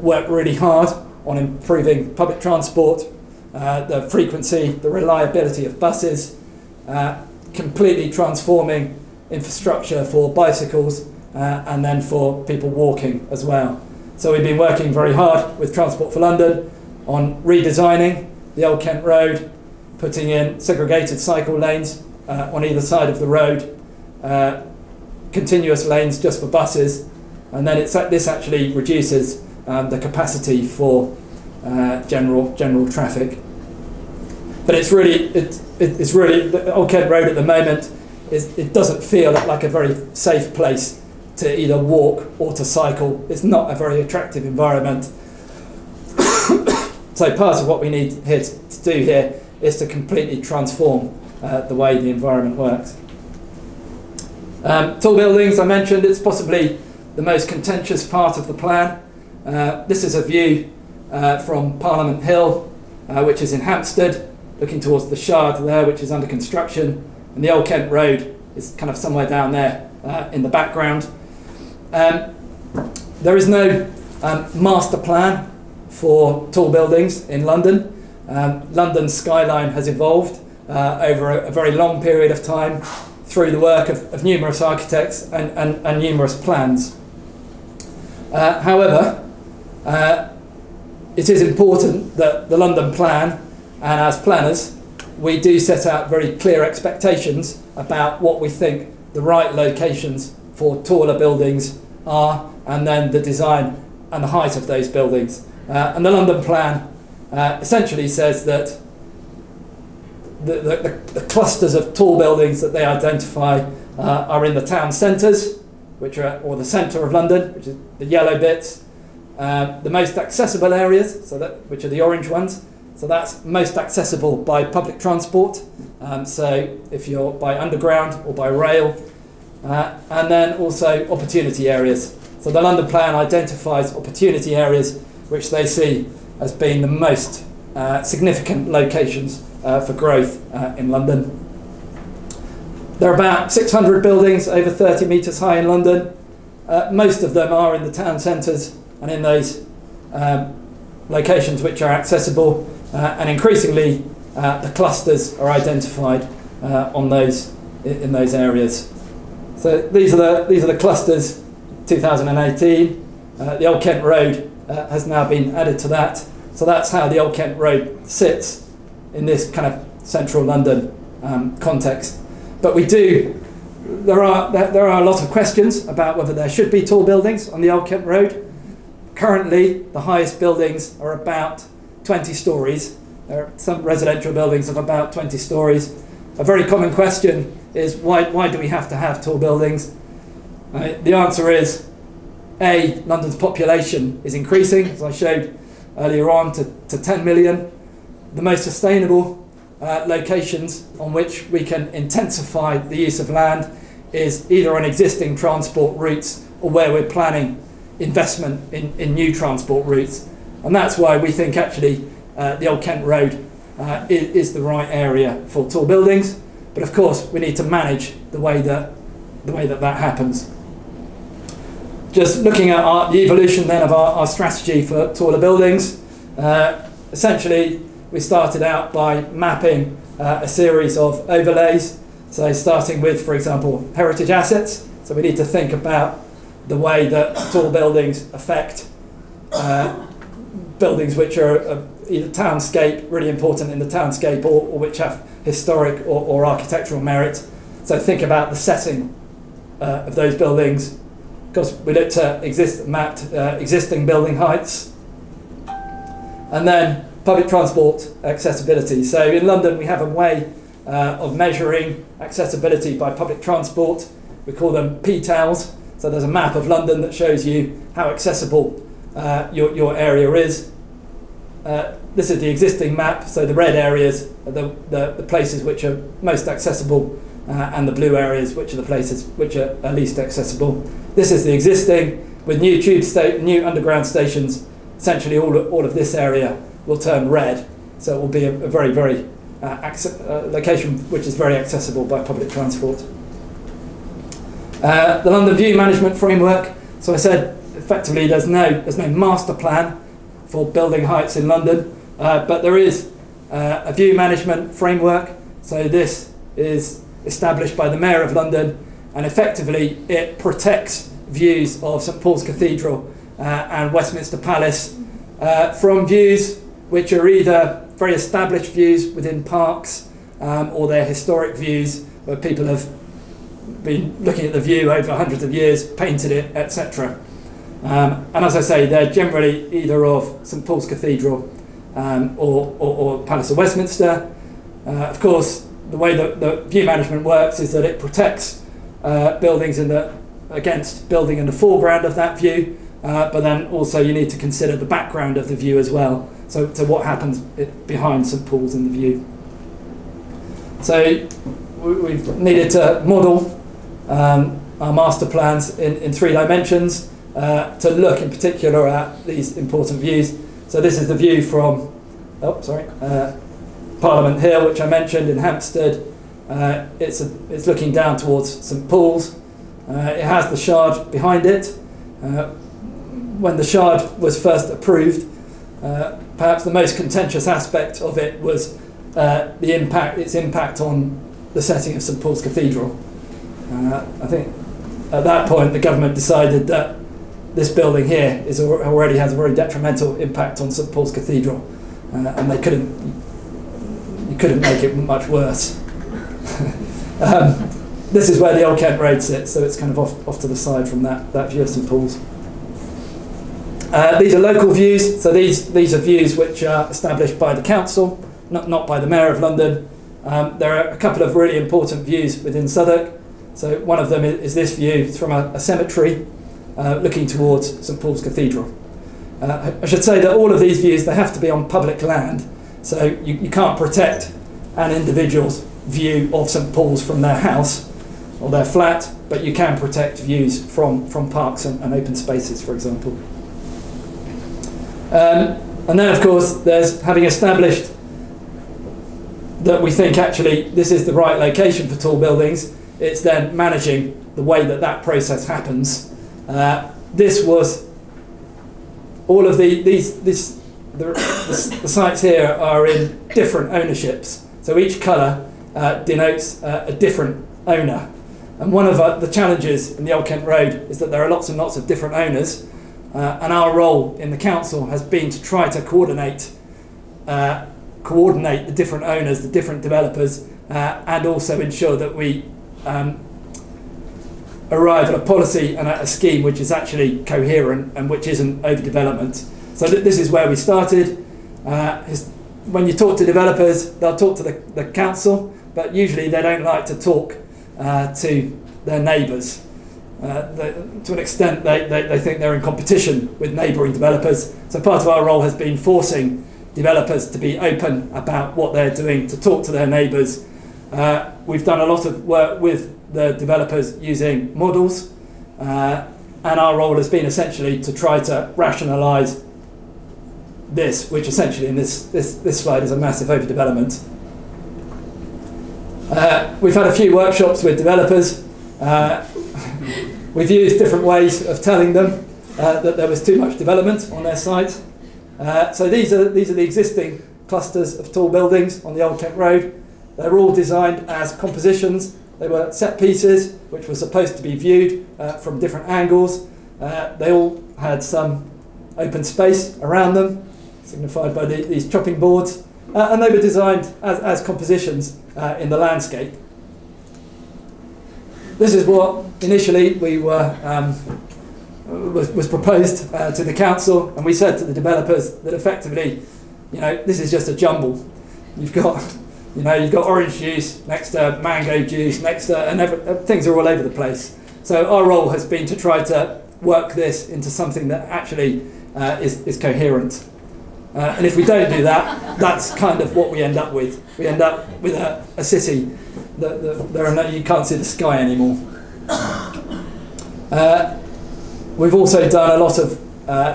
work really hard on improving public transport, the frequency, the reliability of buses, completely transforming infrastructure for bicycles and then for people walking as well. So we've been working very hard with Transport for London on redesigning the Old Kent Road, putting in segregated cycle lanes on either side of the road, continuous lanes just for buses, and then this actually reduces the capacity for general traffic. But it's really the Old Kent Road at the moment it doesn't feel like a very safe place to either walk or to cycle. It's not a very attractive environment. So part of what we need here to do here is to completely transform the way the environment works. Tall buildings, I mentioned, it's possibly the most contentious part of the plan. This is a view from Parliament Hill, which is in Hampstead, looking towards the Shard there, which is under construction, and the Old Kent Road is kind of somewhere down there in the background. There is no master plan for tall buildings in London. London's skyline has evolved over a very long period of time through the work of numerous architects and numerous plans. However, it is important that the London plan, and as planners, we do set out very clear expectations about what we think the right locations for taller buildings are, and then the design and the height of those buildings. And the London plan essentially says that the clusters of tall buildings that they identify are in the town centres, or the centre of London, which is the yellow bits, the most accessible areas, which are the orange ones. So that's most accessible by public transport. So if you're by underground or by rail, and then also opportunity areas. So the London plan identifies opportunity areas which they see as being the most significant locations for growth in London. There are about 600 buildings over 30 metres high in London. Most of them are in the town centres and in those locations which are accessible, and increasingly the clusters are identified in those areas. So these are the clusters. 2018, the Old Kent Road has now been added to that. So that's how the Old Kent Road sits in this kind of central London context. But there are a lot of questions about whether there should be tall buildings on the Old Kent Road. Currently, the highest buildings are about 20 stories. There are some residential buildings of about 20 stories. A very common question is why do we have to have tall buildings? The answer is, A, London's population is increasing, as I showed earlier on, to 10 million. The most sustainable locations on which we can intensify the use of land is either on existing transport routes or where we're planning investment in new transport routes. And that's why we think actually the Old Kent Road is the right area for tall buildings. But of course we need to manage the way that happens. Just looking at the evolution then of our strategy for taller buildings, essentially we started out by mapping a series of overlays. So starting with, for example, heritage assets. So we need to think about the way that tall buildings affect buildings which are either townscape, really important in the townscape, or which have historic or architectural merit. So think about the setting of those buildings, because we looked at mapped existing building heights. And then public transport accessibility. So in London we have a way of measuring accessibility by public transport. We call them P-TALs. So there's a map of London that shows you how accessible your area is. This is the existing map, so the red areas are the places which are most accessible, and the blue areas which are the places which are least accessible. This is the existing, with new underground stations. Essentially all of this area will turn red, so it will be a very, very location which is very accessible by public transport. The London View Management Framework. So I said effectively there's no master plan for building heights in London, but there is a view management framework. So this is established by the Mayor of London, and effectively it protects views of St Paul's Cathedral and Westminster Palace from views which are either very established views within parks, or they're historic views where people have been looking at the view over hundreds of years, painted it, etc. And as I say, they're generally either of St Paul's Cathedral or Palace of Westminster. Of course, the way that the view management works is that it protects buildings against building in the foreground of that view, but then also you need to consider the background of the view as well. So what happens behind St Paul's in the view. So we've needed to model our master plans in 3 dimensions to look in particular at these important views. So this is the view from Parliament Hill, which I mentioned in Hampstead. It's looking down towards St Paul's. It has the Shard behind it. When the Shard was first approved, perhaps the most contentious aspect of it was its impact on the setting of St Paul's Cathedral. I think at that point the government decided that this building here already has a very detrimental impact on St Paul's Cathedral, and you couldn't make it much worse. This is where the Old Kent Road sits, so it's kind of off to the side from that view of St Paul's. These are local views, so these are views which are established by the council, not by the Mayor of London. There are a couple of really important views within Southwark. So one of them is this view. It's from a cemetery looking towards St Paul's Cathedral. I should say that all of these views, they have to be on public land, so you can't protect an individual's view of St Paul's from their house or their flat, but you can protect views from parks and open spaces, for example. And then, of course, there's having established that we think actually this is the right location for tall buildings. It's then managing the way that process happens. This was all of the sites here are in different ownerships. So each colour denotes a different owner. And one of the challenges in the Old Kent Road is that there are lots and lots of different owners. And our role in the council has been to try to coordinate the different owners, the different developers, and also ensure that we arrive at a policy and at a scheme which is actually coherent and which isn't overdevelopment. So this is where we started. When you talk to developers, they'll talk to the council, but usually they don't like to talk to their neighbours. To an extent, they think they're in competition with neighbouring developers. So part of our role has been forcing developers to be open about what they're doing, to talk to their neighbours. We've done a lot of work with the developers using models, and our role has been essentially to try to rationalise this, which essentially in this slide is a massive overdevelopment. We've had a few workshops with developers. We've used different ways of telling them that there was too much development on their site. So these are the existing clusters of tall buildings on the Old Kent Road. They're all designed as compositions. They were set pieces which were supposed to be viewed from different angles. They all had some open space around them, signified by these chopping boards, and they were designed as compositions in the landscape. This is what initially we were was proposed to the council, and we said to the developers that effectively, this is just a jumble. You've got orange juice next to mango juice next to, and things are all over the place. So our role has been to try to work this into something that actually is coherent. And if we don't do that, that's kind of what we end up with. We end up with a city that you can't see the sky anymore. We've also done a lot of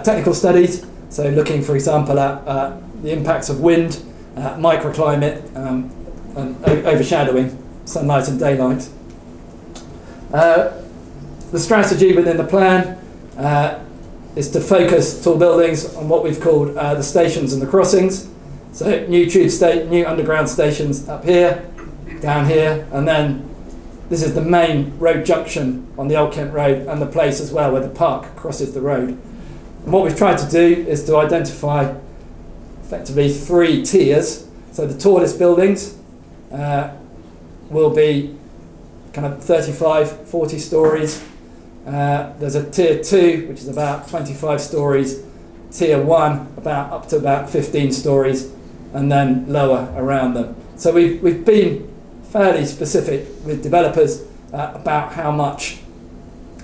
technical studies, so looking, for example, at the impacts of wind, microclimate, and overshadowing, sunlight and daylight. The strategy within the plan is to focus tall buildings on what we've called the stations and the crossings. So new underground stations up here, down here, and then this is the main road junction on the Old Kent Road and the place as well where the park crosses the road. And what we've tried to do is to identify effectively 3 tiers. So the tallest buildings will be kind of 35, 40 stories. There's a tier 2, which is about 25 stories, tier 1 up to about 15 stories, and then lower around them. So we've been fairly specific with developers about how much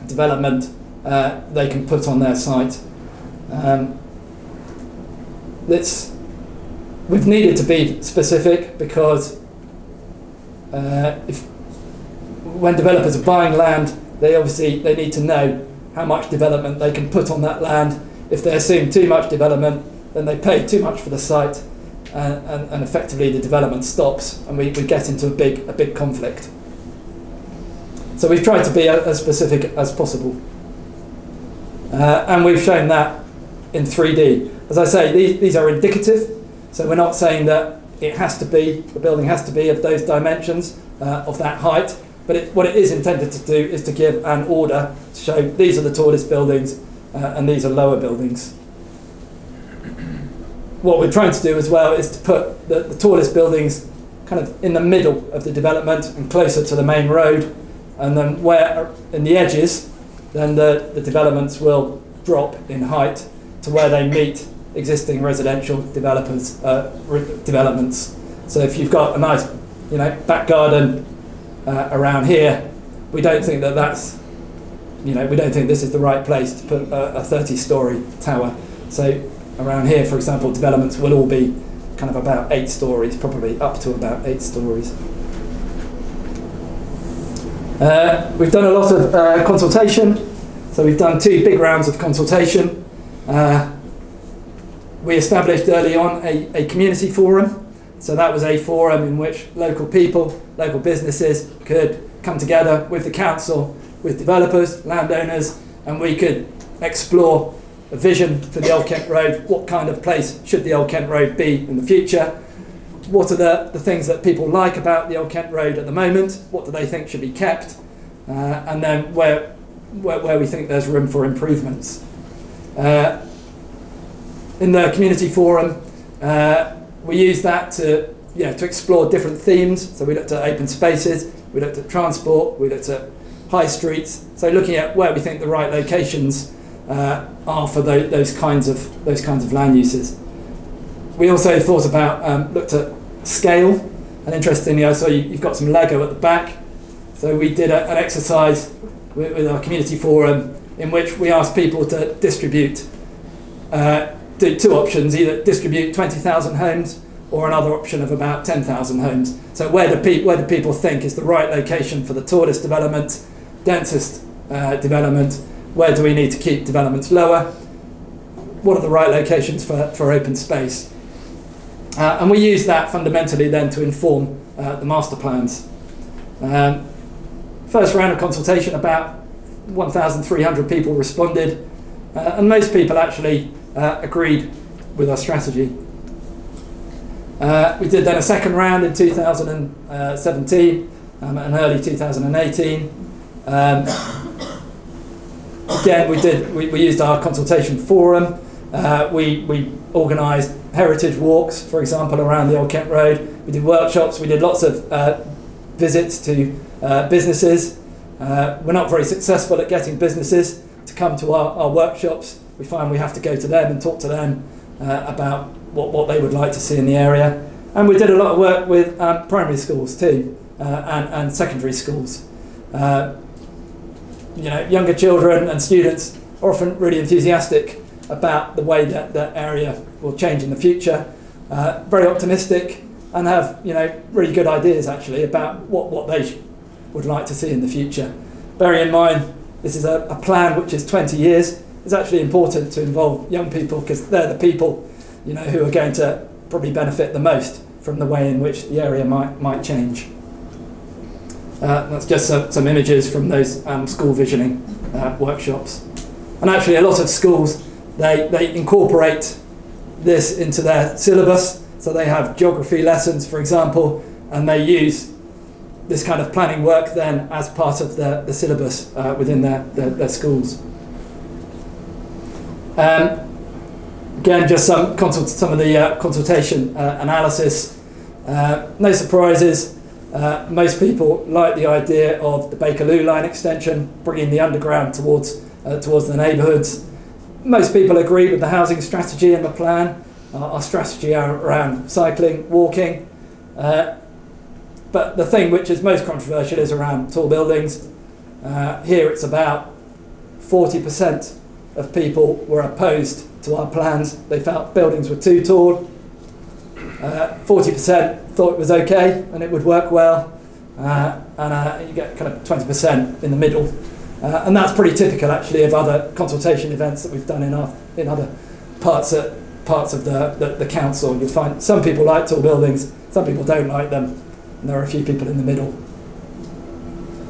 development they can put on their site. We've needed to be specific because when developers are buying land, they need to know how much development they can put on that land. If they assume too much development, then they pay too much for the site, and effectively the development stops, and we get into a big conflict. So we've tried to be as specific as possible, and we've shown that in 3D. As I say, these are indicative, so we're not saying that the building has to be of those dimensions, of that height. But what it is intended to do is to give an order to show these are the tallest buildings and these are lower buildings. What we're trying to do as well is to put the tallest buildings kind of in the middle of the development and closer to the main road, and then where in the edges, then the developments will drop in height to where they meet existing residential developments. So if you've got a nice, back garden around here, we don't think we don't think this is the right place to put a 30-story tower. So around here, for example, developments will all be kind of about 8 stories, probably up to about 8 stories. We've done a lot of consultation, so we've done 2 big rounds of consultation. We established early on a community forum. So that was a forum in which local people, local businesses could come together with the council, with developers, landowners, and we could explore a vision for the Old Kent Road. What kind of place should the Old Kent Road be in the future? What are the things that people like about the Old Kent Road at the moment? What do they think should be kept? And then where we think there's room for improvements. In the community forum, we used that to explore different themes. So we looked at open spaces, we looked at transport, we looked at high streets. So looking at where we think the right locations are for those kinds of land uses. We also thought about looked at scale, and interestingly, I saw you've got some Lego at the back. So we did an exercise with our community forum in which we asked people to distribute. Do 2 options, either distribute 20,000 homes or another option of about 10,000 homes. So where do people think is the right location for the tallest development, densest development? Where do we need to keep developments lower? What are the right locations for open space? And we use that fundamentally then to inform the master plans. First round of consultation, about 1,300 people responded, and most people actually agreed with our strategy. We did then a second round in 2017 and early 2018. Again, we used our consultation forum. We organised heritage walks, for example, around the Old Kent Road. We did workshops. We did lots of visits to businesses. We're not very successful at getting businesses to come to our workshops. We find we have to go to them and talk to them about what they would like to see in the area. And we did a lot of work with primary schools too, and secondary schools. Younger children and students are often really enthusiastic about the way that that area will change in the future, very optimistic, and have really good ideas actually about what they would like to see in the future. Bearing in mind this is a plan which is 20 years, it's actually important to involve young people because they're the people who are going to probably benefit the most from the way in which the area might change. That's just some images from those school visioning workshops. And actually a lot of schools, they incorporate this into their syllabus. So they have geography lessons, for example, and they use this kind of planning work then as part of the syllabus within their schools. Again, just some of the consultation analysis. No surprises. Most people like the idea of the Bakerloo Line extension, bringing the underground towards the neighbourhoods. Most people agree with the housing strategy and the plan. Our strategy around cycling, walking. But the thing which is most controversial is around tall buildings. Here it's about 40% of people were opposed to our plans. They felt buildings were too tall. 40% thought it was okay and it would work well. And you get kind of 20% in the middle. And that's pretty typical actually of other consultation events that we've done in other parts of the council. You'll find some people like tall buildings, some people don't like them, and there are a few people in the middle.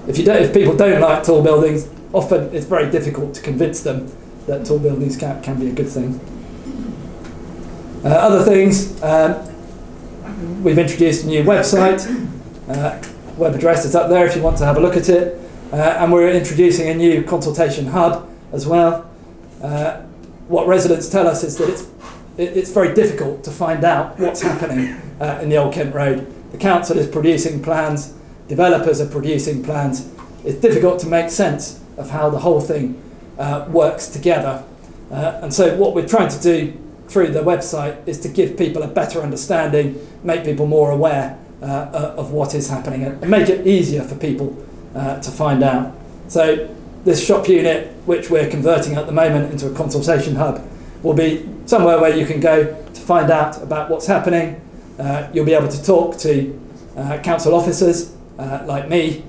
If people don't like tall buildings, often it's very difficult to convince them that tall buildings can be a good thing. Other things, we've introduced a new website. Web address is up there if you want to have a look at it. And we're introducing a new consultation hub as well. What residents tell us is that it's very difficult to find out what's happening in the Old Kent Road. The council is producing plans, developers are producing plans. It's difficult to make sense of how the whole thing works together. And so what we're trying to do through the website is to give people a better understanding, make people more aware of what is happening, and make it easier for people to find out. So this shop unit, which we're converting at the moment into a consultation hub, will be somewhere where you can go to find out about what's happening. You'll be able to talk to council officers like me.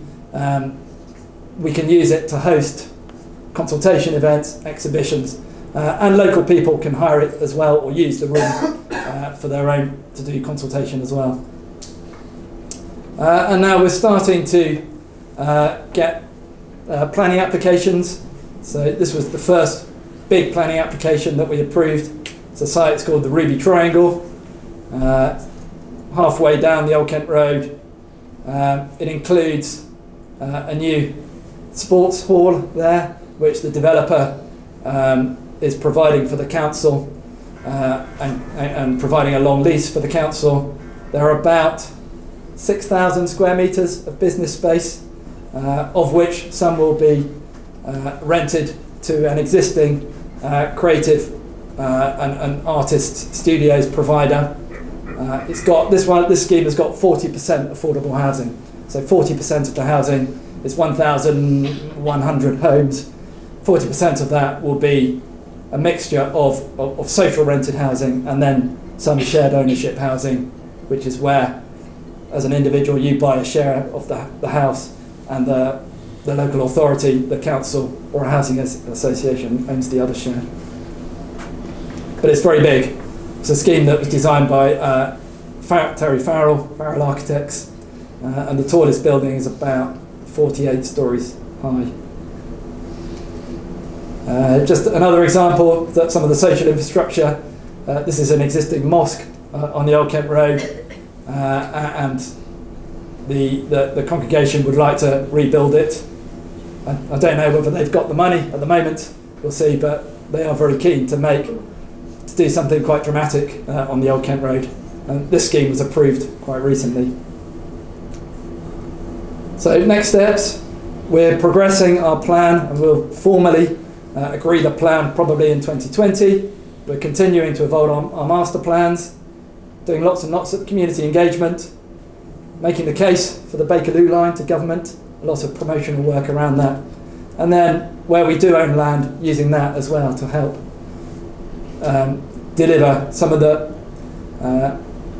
We can use it to host consultation events, exhibitions, and local people can hire it as well or use the room for their own to do consultation as well. And now we're starting to get planning applications. So this was the first big planning application that we approved. It's a site, it's called the Ruby Triangle, halfway down the Old Kent Road. It includes a new sports hall there, which the developer is providing for the council and providing a long lease for the council. There are about 6,000 square metres of business space, of which some will be rented to an existing creative and artist studios provider. It's got this scheme has got 40% affordable housing. So 40% of the housing is 1,100 homes. 40% of that will be a mixture of social rented housing and then some shared ownership housing, which is where, as an individual, you buy a share of the house and the local authority, the council or a housing association owns the other share. But it's very big. It's a scheme that was designed by Terry Farrell Architects, and the tallest building is about 48 stories high. Just another example that some of the social infrastructure, this is an existing mosque on the Old Kent Road, and the congregation would like to rebuild it. I don't know whether they've got the money at the moment, we'll see, but they are very keen to do something quite dramatic on the Old Kent Road. And this scheme was approved quite recently. So next steps, we're progressing our plan and we'll formally agree the plan probably in 2020. We're continuing to evolve our master plans, doing lots and lots of community engagement, making the case for the Bakerloo Line to government, a lot of promotional work around that, And then where we do own land, using that as well to help deliver some of the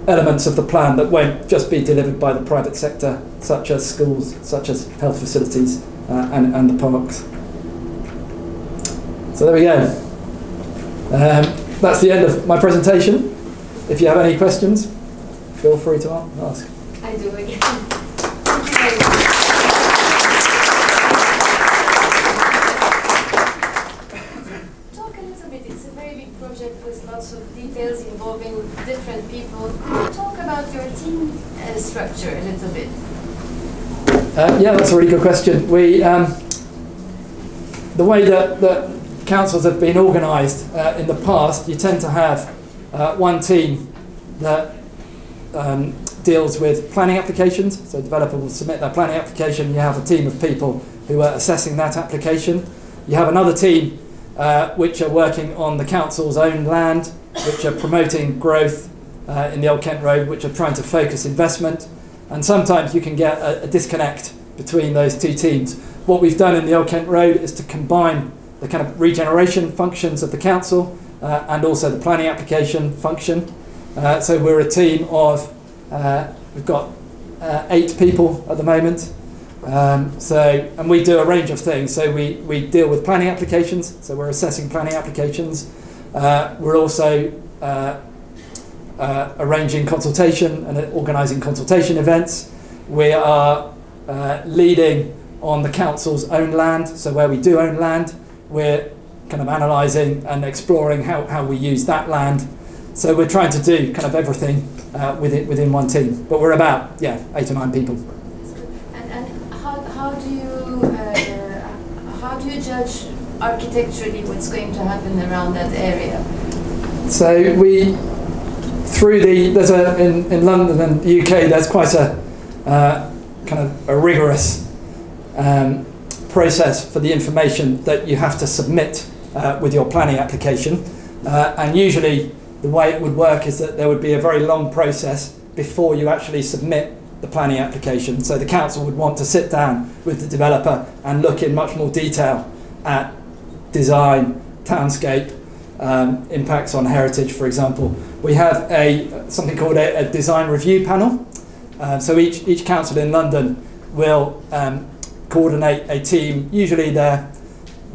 elements of the plan that won't just be delivered by the private sector, such as schools, such as health facilities, and the parks. So there we go. That's the end of my presentation. If you have any questions, feel free to ask. I do again. Thank you very much. Talk a little bit. It's a very big project with lots of details involving different people. Could you talk about your team structure a little bit? Yeah, that's a really good question. We, the way that councils have been organised in the past, you tend to have one team that deals with planning applications. So a developer will submit their planning application. You have a team of people who are assessing that application. You have another team which are working on the council's own land, which are promoting growth in the Old Kent Road, which are trying to focus investment. And sometimes you can get a disconnect between those two teams. What we've done in the Old Kent Road is to combine the kind of regeneration functions of the council and also the planning application function. So we're a team of, we've got 8 people at the moment. And we do a range of things. So we deal with planning applications, so we're assessing planning applications. We're also arranging consultation and organising consultation events. We are leading on the council's own land, so where we do own land, we're kind of analysing and exploring how we use that land. So we're trying to do kind of everything within one team. But we're about, 8 or 9 people. And how do you judge architecturally what's going to happen around that area? So we, in London and the UK, there's quite a kind of a rigorous process for the information that you have to submit with your planning application. And usually the way it would work is that there would be a very long process before you actually submit the planning application. So the council would want to sit down with the developer and look in much more detail at design, townscape, impacts on heritage, for example. We have something called a design review panel. So each council in London will coordinate a team. Usually they're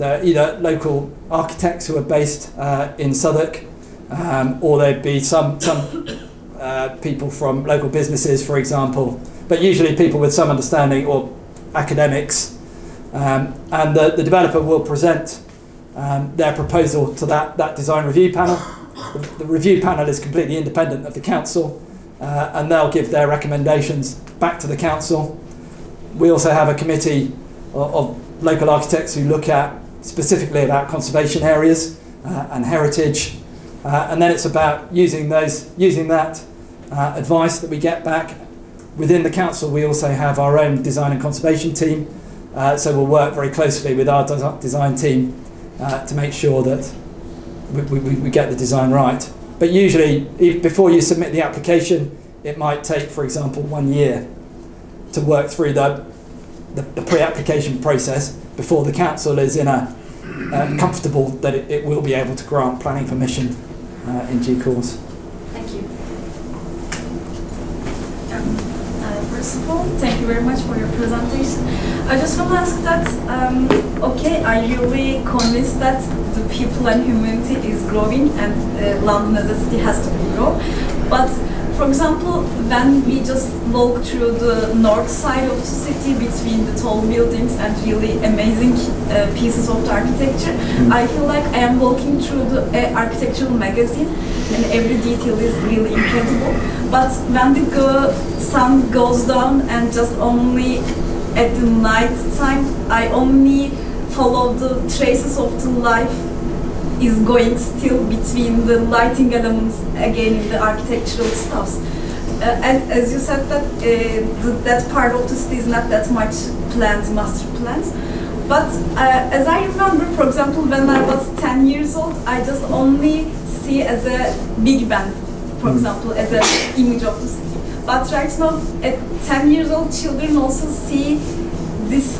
either local architects who are based in Southwark, or there'd be some people from local businesses, for example, but usually people with some understanding, or academics. And the developer will present their proposal to that design review panel. The review panel is completely independent of the council, and they'll give their recommendations back to the council. We also have a committee of local architects who look at specifically about conservation areas and heritage, and then it's about using that advice that we get back. Within the council, we also have our own design and conservation team, so we'll work very closely with our design team to make sure that we get the design right. But usually, before you submit the application, it might take, for example, 1 year to work through the pre-application process before the council is comfortable that it will be able to grant planning permission in due course. Thank you. First of all, thank you very much for your presentation. I just want to ask that, are you really convinced that the people and humanity is growing and London as a city has to grow? But for example, when we just walk through the north side of the city between the tall buildings and really amazing pieces of the architecture, I feel like I am walking through the architectural magazine and every detail is really incredible. But when the sun goes down and just only at the night time, I only follow the traces of the life is going still between the lighting elements again in the architectural stuffs. And as you said that that part of the city is not that much planned, master plans. But as I remember, for example, when I was 10 years old, I just only see as a Big Ben, for example, as an image of the city. But right now, at 10 years old, children also see this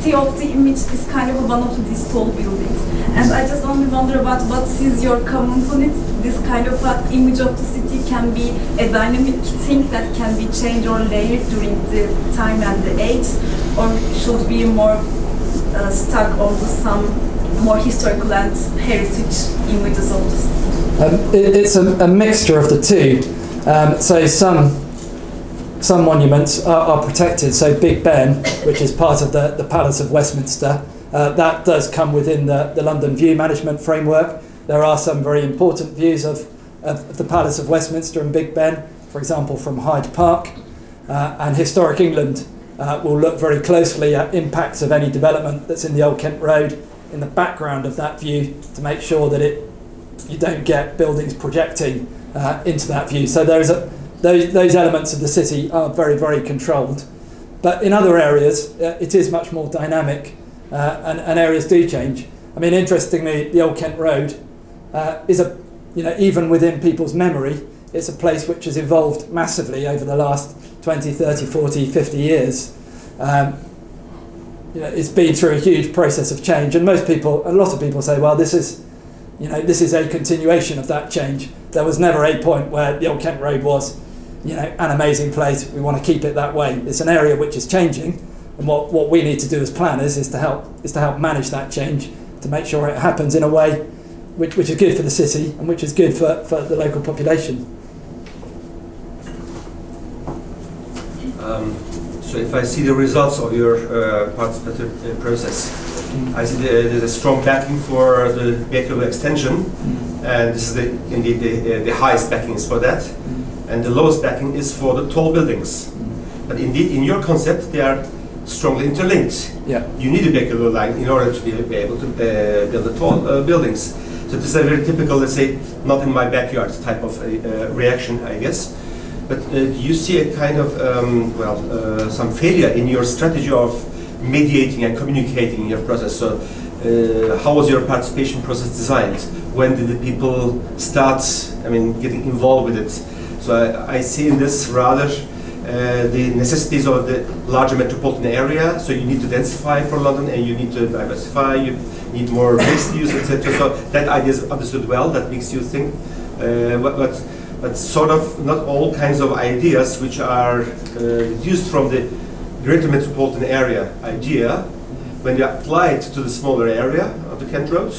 city of the image is kind of one of these tall buildings. And I just only wonder about what is your comment on it. This kind of image of the city can be a dynamic thing that can be changed or layered during the time and the age, or should be more stuck on some more historical and heritage images of the city? It's a mixture of the two. So some monuments are protected. So Big Ben, which is part of the Palace of Westminster, that does come within the London View Management Framework. There are some very important views of the Palace of Westminster and Big Ben, for example, from Hyde Park. And Historic England will look very closely at impacts of any development that's in the Old Kent Road in the background of that view to make sure that you don't get buildings projecting into that view. So those elements of the city are very, very controlled. But in other areas, it is much more dynamic, and areas do change. I mean, interestingly, the Old Kent Road is even within people's memory, it's a place which has evolved massively over the last 20, 30, 40, 50 years. It's been through a huge process of change, and a lot of people say, well, this is a continuation of that change. There was never a point where the Old Kent Road was, an amazing place. We want to keep it that way. It's an area which is changing, and what we need to do as planners is to help manage that change, to make sure it happens in a way which is good for the city and which is good for the local population. So if I see the results of your participatory process, I see there's a strong backing for the Bakerloo extension, and this is indeed the highest backing is for that, and the lowest backing is for the tall buildings. But indeed, in your concept, they are strongly interlinked. Yeah. You need a Bakerloo line in order to be able to build the tall buildings. So this is a very typical, let's say, not in my backyard type of reaction, I guess. But do you see a kind of, some failure in your strategy of mediating and communicating in your process? So how was your participation process designed? When did the people start, getting involved with it? So I see in this rather the necessities of the larger metropolitan area. So you need to densify for London, and you need to diversify, you need more waste use, etc. So that idea is understood well, that makes you think. But sort of not all kinds of ideas which are deduced from the greater metropolitan area idea, when they are applied to the smaller area of the Kent Road,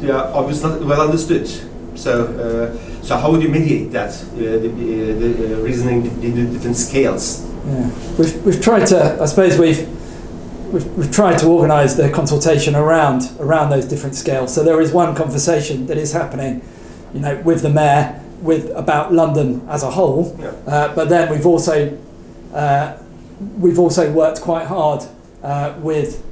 they are obviously not well understood. So how would you mediate that, the reasoning in the different scales? Yeah. We've tried to, I suppose we've tried to organise the consultation around those different scales. So there is one conversation that is happening, with the mayor, about London as a whole, but then we've also worked quite hard with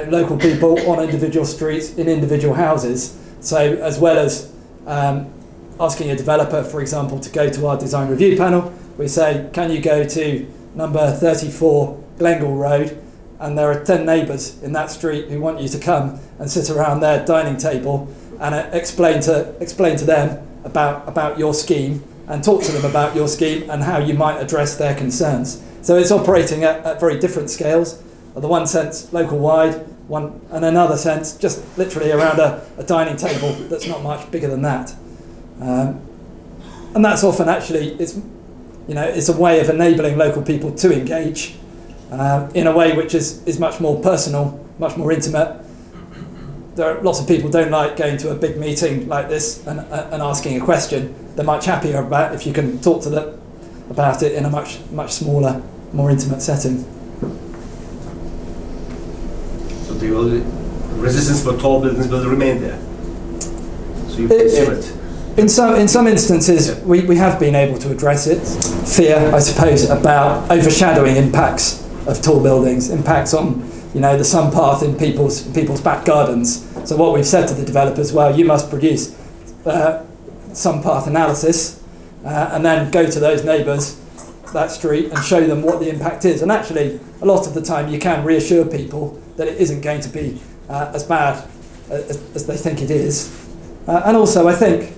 local people on individual streets in individual houses. So as well as asking a developer, for example, to go to our design review panel, we say, can you go to number 34 Glengall Road, and there are 10 neighbours in that street who want you to come and sit around their dining table and explain to them about your scheme, and talk to them about your scheme and how you might address their concerns. So it's operating at very different scales. In the one sense, local-wide, and another sense, just literally around a dining table that's not much bigger than that. And that's often actually, it's a way of enabling local people to engage in a way which is much more personal, much more intimate. There are lots of people don't like going to a big meeting like this and asking a question. They're much happier about if you can talk to them about it in a much smaller, more intimate setting. So the resistance for tall buildings will remain there. So you pursue it. In some instances, we have been able to address it. Fear, I suppose, about overshadowing impacts of tall buildings, impacts on the sun path in people's back gardens. So what we've said to the developers, well, you must produce sun path analysis and then go to those neighbours, that street, and show them what the impact is. And actually, a lot of the time, you can reassure people that it isn't going to be as bad as they think it is. And also, I think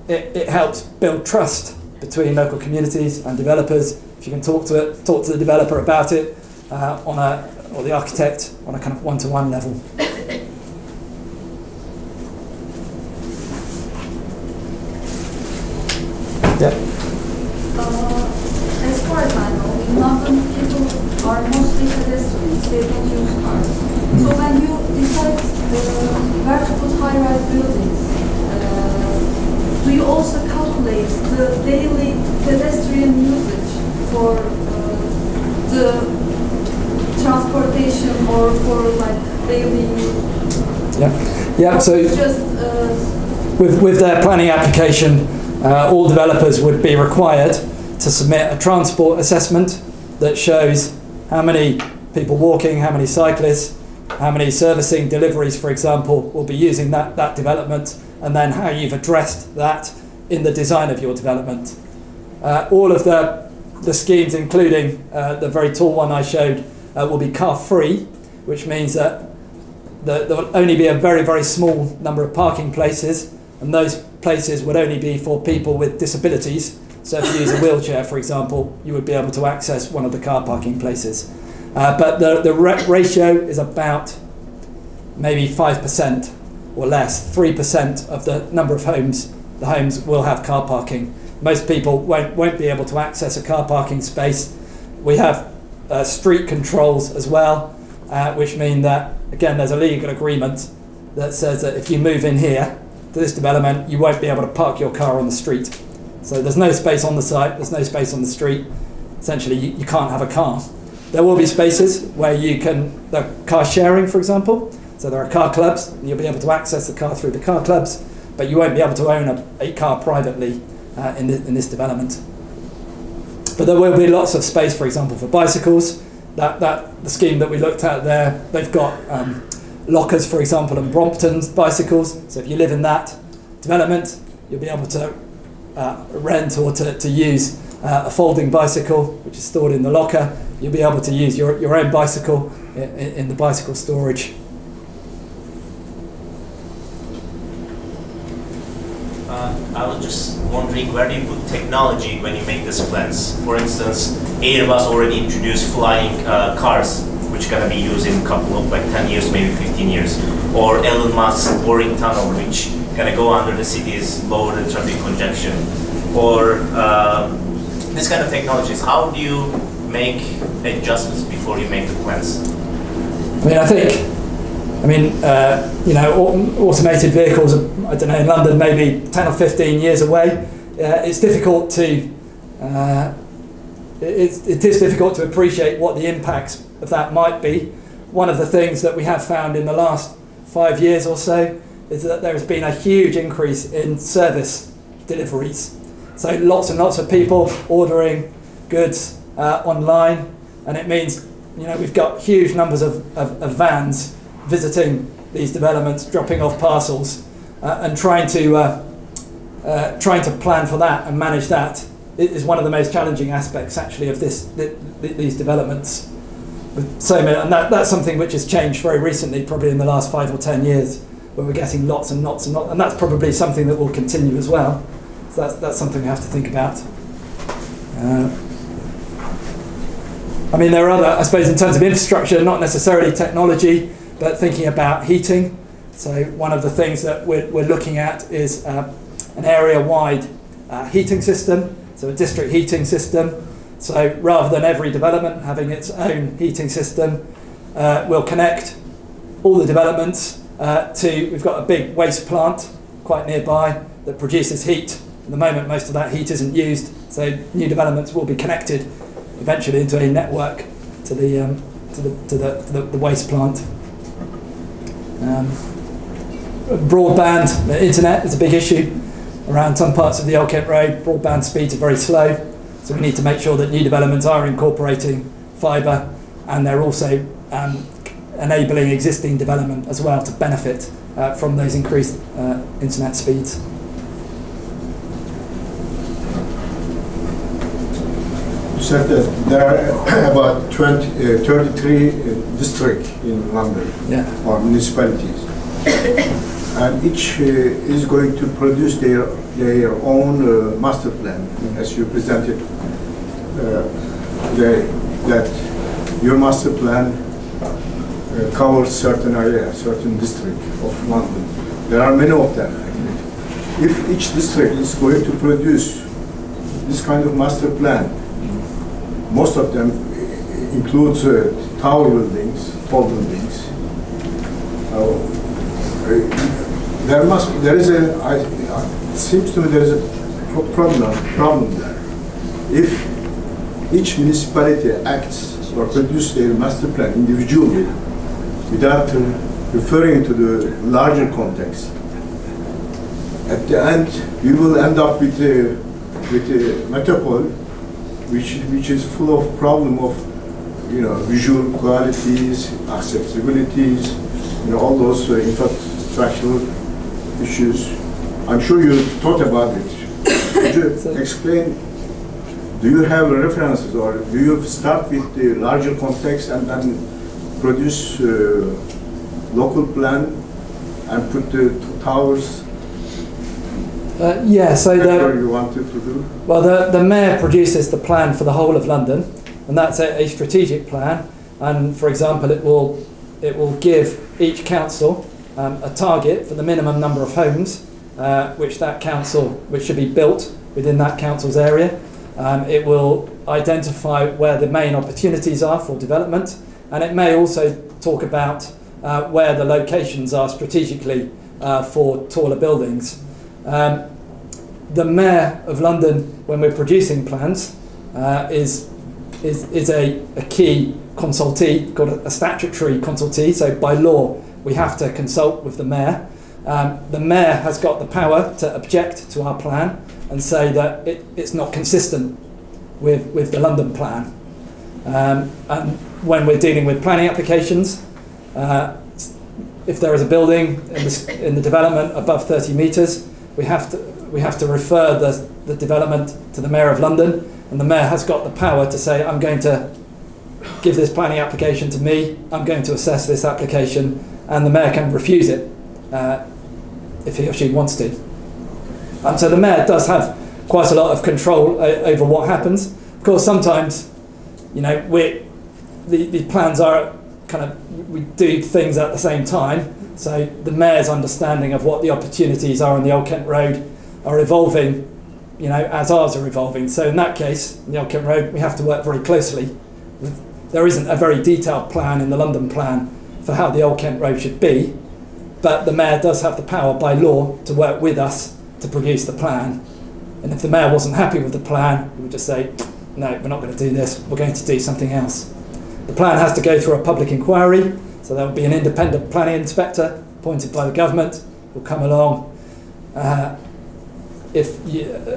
it helps build trust between local communities and developers. If you can talk to the developer about it on or the architect on a kind of one-to-one level. Yeah. As far as I know, in London, people are mostly pedestrians. They don't use cars. So when you decide where to put high-rise buildings, do you also calculate the daily pedestrian usage for the transportation or for like daily use? Yeah. So just with their planning application, all developers would be required to submit a transport assessment that shows how many people walking, how many cyclists, how many servicing deliveries, for example, will be using that development, and then how you've addressed that in the design of your development. All of the schemes, including the very tall one I showed, will be car-free, which means that there will only be a very, very small number of parking places, and those places would only be for people with disabilities. So if you use a wheelchair, for example, you would be able to access one of the car parking places. But the ratio is about maybe 5% or less. 3% of the number of homes, the homes will have car parking. Most people won't be able to access a car parking space. We have street controls as well, which mean that, again, there's a legal agreement that says that if you move in here to this development, you won't be able to park your car on the street. So there's no space on the site, there's no space on the street. Essentially, you can't have a car. There will be spaces where you can, the car sharing, for example. So there are car clubs, and you'll be able to access the car through the car clubs, but you won't be able to own a car privately in this development. But there will be lots of space, for example, for bicycles. The scheme that we looked at there, they've got lockers, for example, and Brompton's bicycles. So if you live in that development, you'll be able to rent or to use a folding bicycle, which is stored in the locker. You'll be able to use your own bicycle in the bicycle storage. I was just wondering, where do you put technology when you make these plans? For instance, Airbus already introduced flying cars, which are going to be used in a couple of 10 years, maybe 15 years. Or Elon Musk's boring tunnel, which going to go under the cities, lower the traffic congestion. Or this kind of technologies. How do you make adjustments before you make the plans? Automated vehicles are, I don't know, in London maybe 10 or 15 years away. It's difficult to it is difficult to appreciate what the impacts of that might be. One of the things that we have found in the last 5 years or so is that there has been a huge increase in service deliveries. So lots and lots of people ordering goods online, and it means we've got huge numbers of vans visiting these developments, dropping off parcels, and trying to plan for that and manage that is one of the most challenging aspects actually of these developments. So many, and that's something which has changed very recently, probably in the last 5 or 10 years, where we're getting lots and lots and lots, and that's probably something that will continue as well. So that's something we have to think about. There are other, I suppose, in terms of infrastructure, not necessarily technology, but thinking about heating. So one of the things that we're looking at is an area-wide heating system, so a district heating system. So rather than every development having its own heating system, we'll connect all the developments we've got a big waste plant quite nearby that produces heat. At the moment, most of that heat isn't used, so new developments will be connected eventually into a network to the waste plant. Broadband, the internet is a big issue. Around some parts of the Old Kent Road, broadband speeds are very slow, so we need to make sure that new developments are incorporating fibre, and they're also enabling existing development as well to benefit from those increased internet speeds. You said that there are about 33 districts in London, or municipalities, and each is going to produce their own master plan, as you presented today. That your master plan covers certain area, certain district of London. There are many of them, actually. If each district is going to produce this kind of master plan, most of them includes tower buildings, tall buildings. It seems to me there is a problem there. If each municipality acts or produces their master plan individually, without referring to the larger context, at the end we will end up with a metropole which is full of problem of visual qualities, accessibilities, all those infrastructural issues. I'm sure you thought about it. Could you explain? Do you have references, or do you start with the larger context and then produce local plan and put the towers? Yeah, so you wanted to do? Well, the mayor produces the plan for the whole of London, and that's a strategic plan. And for example, it will give each council a target for the minimum number of homes which should be built within that council's area. It will identify where the main opportunities are for development, and it may also talk about where the locations are strategically for taller buildings. The Mayor of London, when we're producing plans, is a key consultee, called a statutory consultee. So by law, we have to consult with the Mayor. The Mayor has got the power to object to our plan and say that it's not consistent with the London plan. And when we're dealing with planning applications, if there is a building in the development above 30 metres, we have to refer the development to the Mayor of London, and the Mayor has got the power to say, I'm going to give this planning application to me, I'm going to assess this application, and the Mayor can refuse it if he or she wants to. And so the Mayor does have quite a lot of control over what happens. Of course, sometimes, the plans are we do things at the same time. So the Mayor's understanding of what the opportunities are on the Old Kent Road are evolving, as ours are evolving. So in that case, in the Old Kent Road, we have to work very closely. There isn't a very detailed plan in the London plan for how the Old Kent Road should be, but the Mayor does have the power by law to work with us to produce the plan. And if the Mayor wasn't happy with the plan, he would just say, no, we're not going to do this, we're going to do something else. The plan has to go through a public inquiry, so there will be an independent planning inspector appointed by the government who will come along.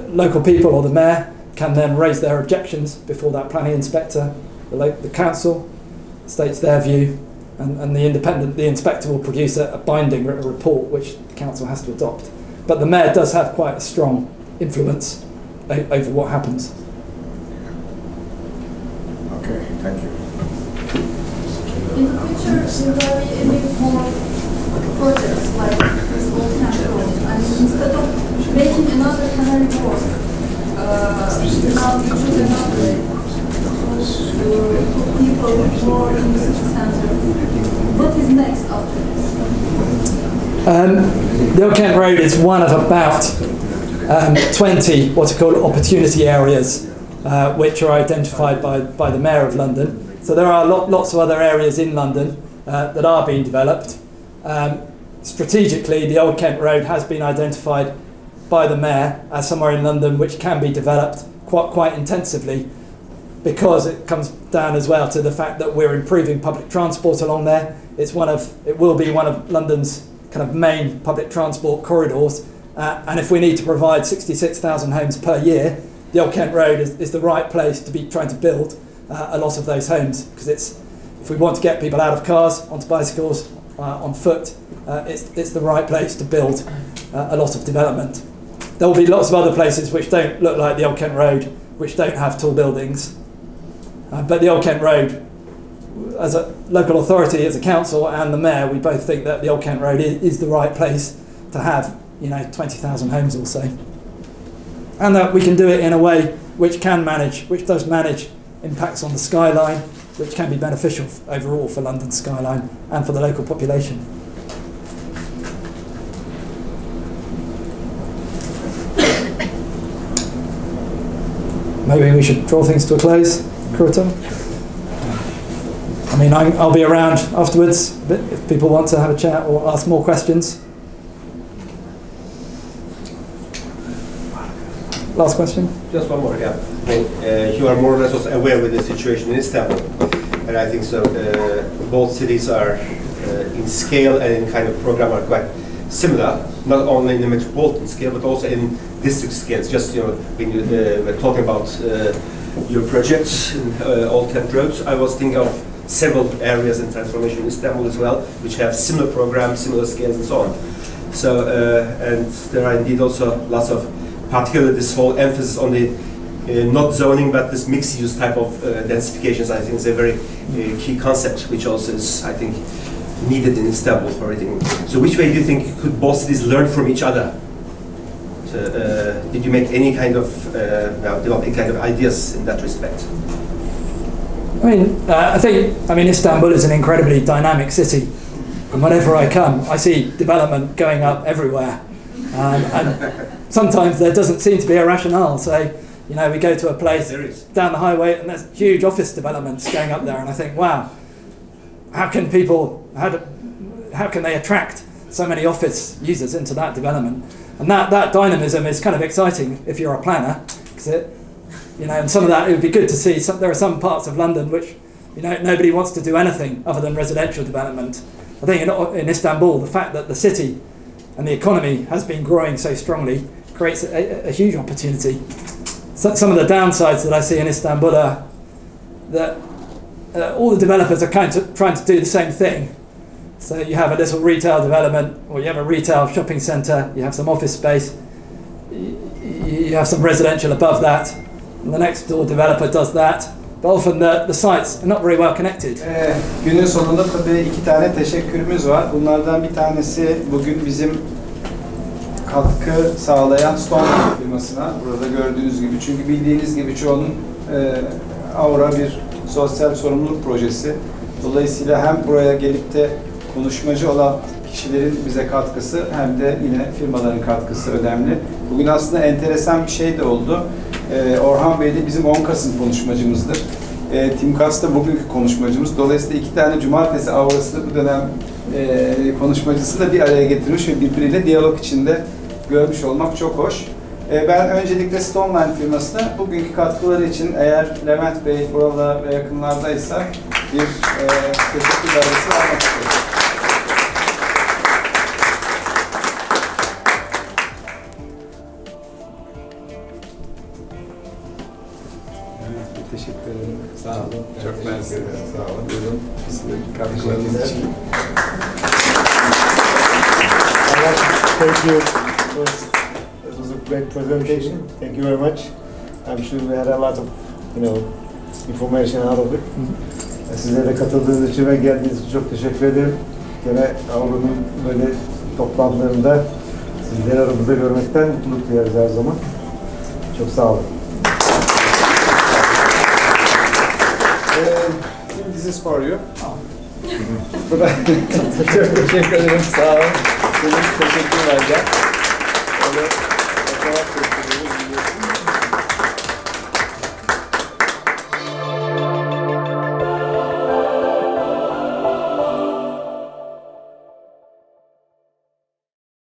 Local people or the Mayor can then raise their objections before that planning inspector. The council states their view, and the inspector will produce a binding report which the council has to adopt. But the Mayor does have quite a strong influence over what happens. Okay, thank you. In the future, will there be any more projects like this Old Kent Road? I mean, instead of making another Canary Wharf, now you choose another way to put people more in the city center. What is next after this? The Old Kent Road is one of about 20 what are called opportunity areas which are identified by the Mayor of London. So there are lots of other areas in London that are being developed. Strategically, the Old Kent Road has been identified by the Mayor as somewhere in London which can be developed quite intensively, because it comes down as well to the fact that we're improving public transport along there. It will be one of London's kind of main public transport corridors, and if we need to provide 66,000 homes per year, the Old Kent Road is the right place to be trying to build a lot of those homes, because if we want to get people out of cars, onto bicycles, on foot, it's the right place to build a lot of development. There will be lots of other places which don't look like the Old Kent Road, which don't have tall buildings. But the Old Kent Road, as a local authority, as a council and the Mayor, we both think that the Old Kent Road is the right place to have 20,000 homes or so. And that we can do it in a way which does manage impacts on the skyline, which can be beneficial overall for London's skyline and for the local population. Maybe we should draw things to a close, Kuruta. I mean, I'll be around afterwards if people want to have a chat or ask more questions. Last question? Just one more, yeah. I mean, you are more or less also aware with the situation in Istanbul. And I think so, both cities are in scale and in kind of program are quite similar, not only in the metropolitan scale, but also in district scales. Just, you know, when you were talking about your projects in Old Kent Roads, I was thinking of several areas in transformation in Istanbul as well, which have similar programs, similar scales and so on. So, and there are indeed also lots of, particularly this whole emphasis on the not zoning, but this mixed-use type of densifications, I think is a very key concept, which also is, I think, needed in Istanbul for everything. So which way do you think could both cities learn from each other? So, did you make any kind of, develop any kind of ideas in that respect? I mean, Istanbul is an incredibly dynamic city. And whenever I come, I see development going up everywhere. And sometimes there doesn't seem to be a rationale. So, you know, we go to a place down the highway and there's huge office developments going up there. And I think, wow, how can people, how can they attract so many office users into that development? And that dynamism is kind of exciting if you're a planner, because it, you know, and some of that, it would be good to see. There are some parts of London which, you know, nobody wants to do anything other than residential development. I think in Istanbul, the fact that the city and the economy has been growing so strongly creates a huge opportunity. So, some of the downsides that I see in Istanbul are that all the developers are kind of trying to do the same thing. So you have a little retail development, or you have a retail shopping centre, you have some office space, you have some residential above that, and the next door developer does that. But often the sites are not very well connected. Günün sonunda tabii 2 tane teşekkürümüz var. Bunlardan bir tanesi bugün bizim katkı sağlayan Stoneline firmasına, burada gördüğünüz gibi. Çünkü bildiğiniz gibi çoğunun Aura bir sosyal sorumluluk projesi. Dolayısıyla hem buraya gelip de konuşmacı olan kişilerin bize katkısı hem de yine firmaların katkısı önemli. Bugün aslında enteresan bir şey de oldu. Orhan Bey de bizim 10 Kasım konuşmacımızdır. Cutts'ı da bugünkü konuşmacımız. Dolayısıyla 2 tane Cumartesi Aurası bu dönem konuşmacısı da bir araya getirmiş ve birbiriyle diyalog içinde görmüş olmak çok hoş. Ben öncelikle Stoneline firmasına bugünkü katkıları için, eğer Levent Bey burada ve yakınlardaysa bir teşekkür dairesi almak istiyorum. Teşekkür ederim. Sağ olun. Çok mersi. Sağ olun. Buyurun. Sizdeki katkılarınız için. Thank you. It was a great presentation. Thank you very much. I'm sure we had a lot of, information out of it. Sizlere de katıldığınız için ve geldiğiniz için çok teşekkür ederim. Gene Avrupa'nın böyle toplantılarında sizleri aramızda görmekten mutluluk duyarız her zaman. Çok sağ olun. This is for you. Çok teşekkür ederim. Sağ olun. Teşekkürler.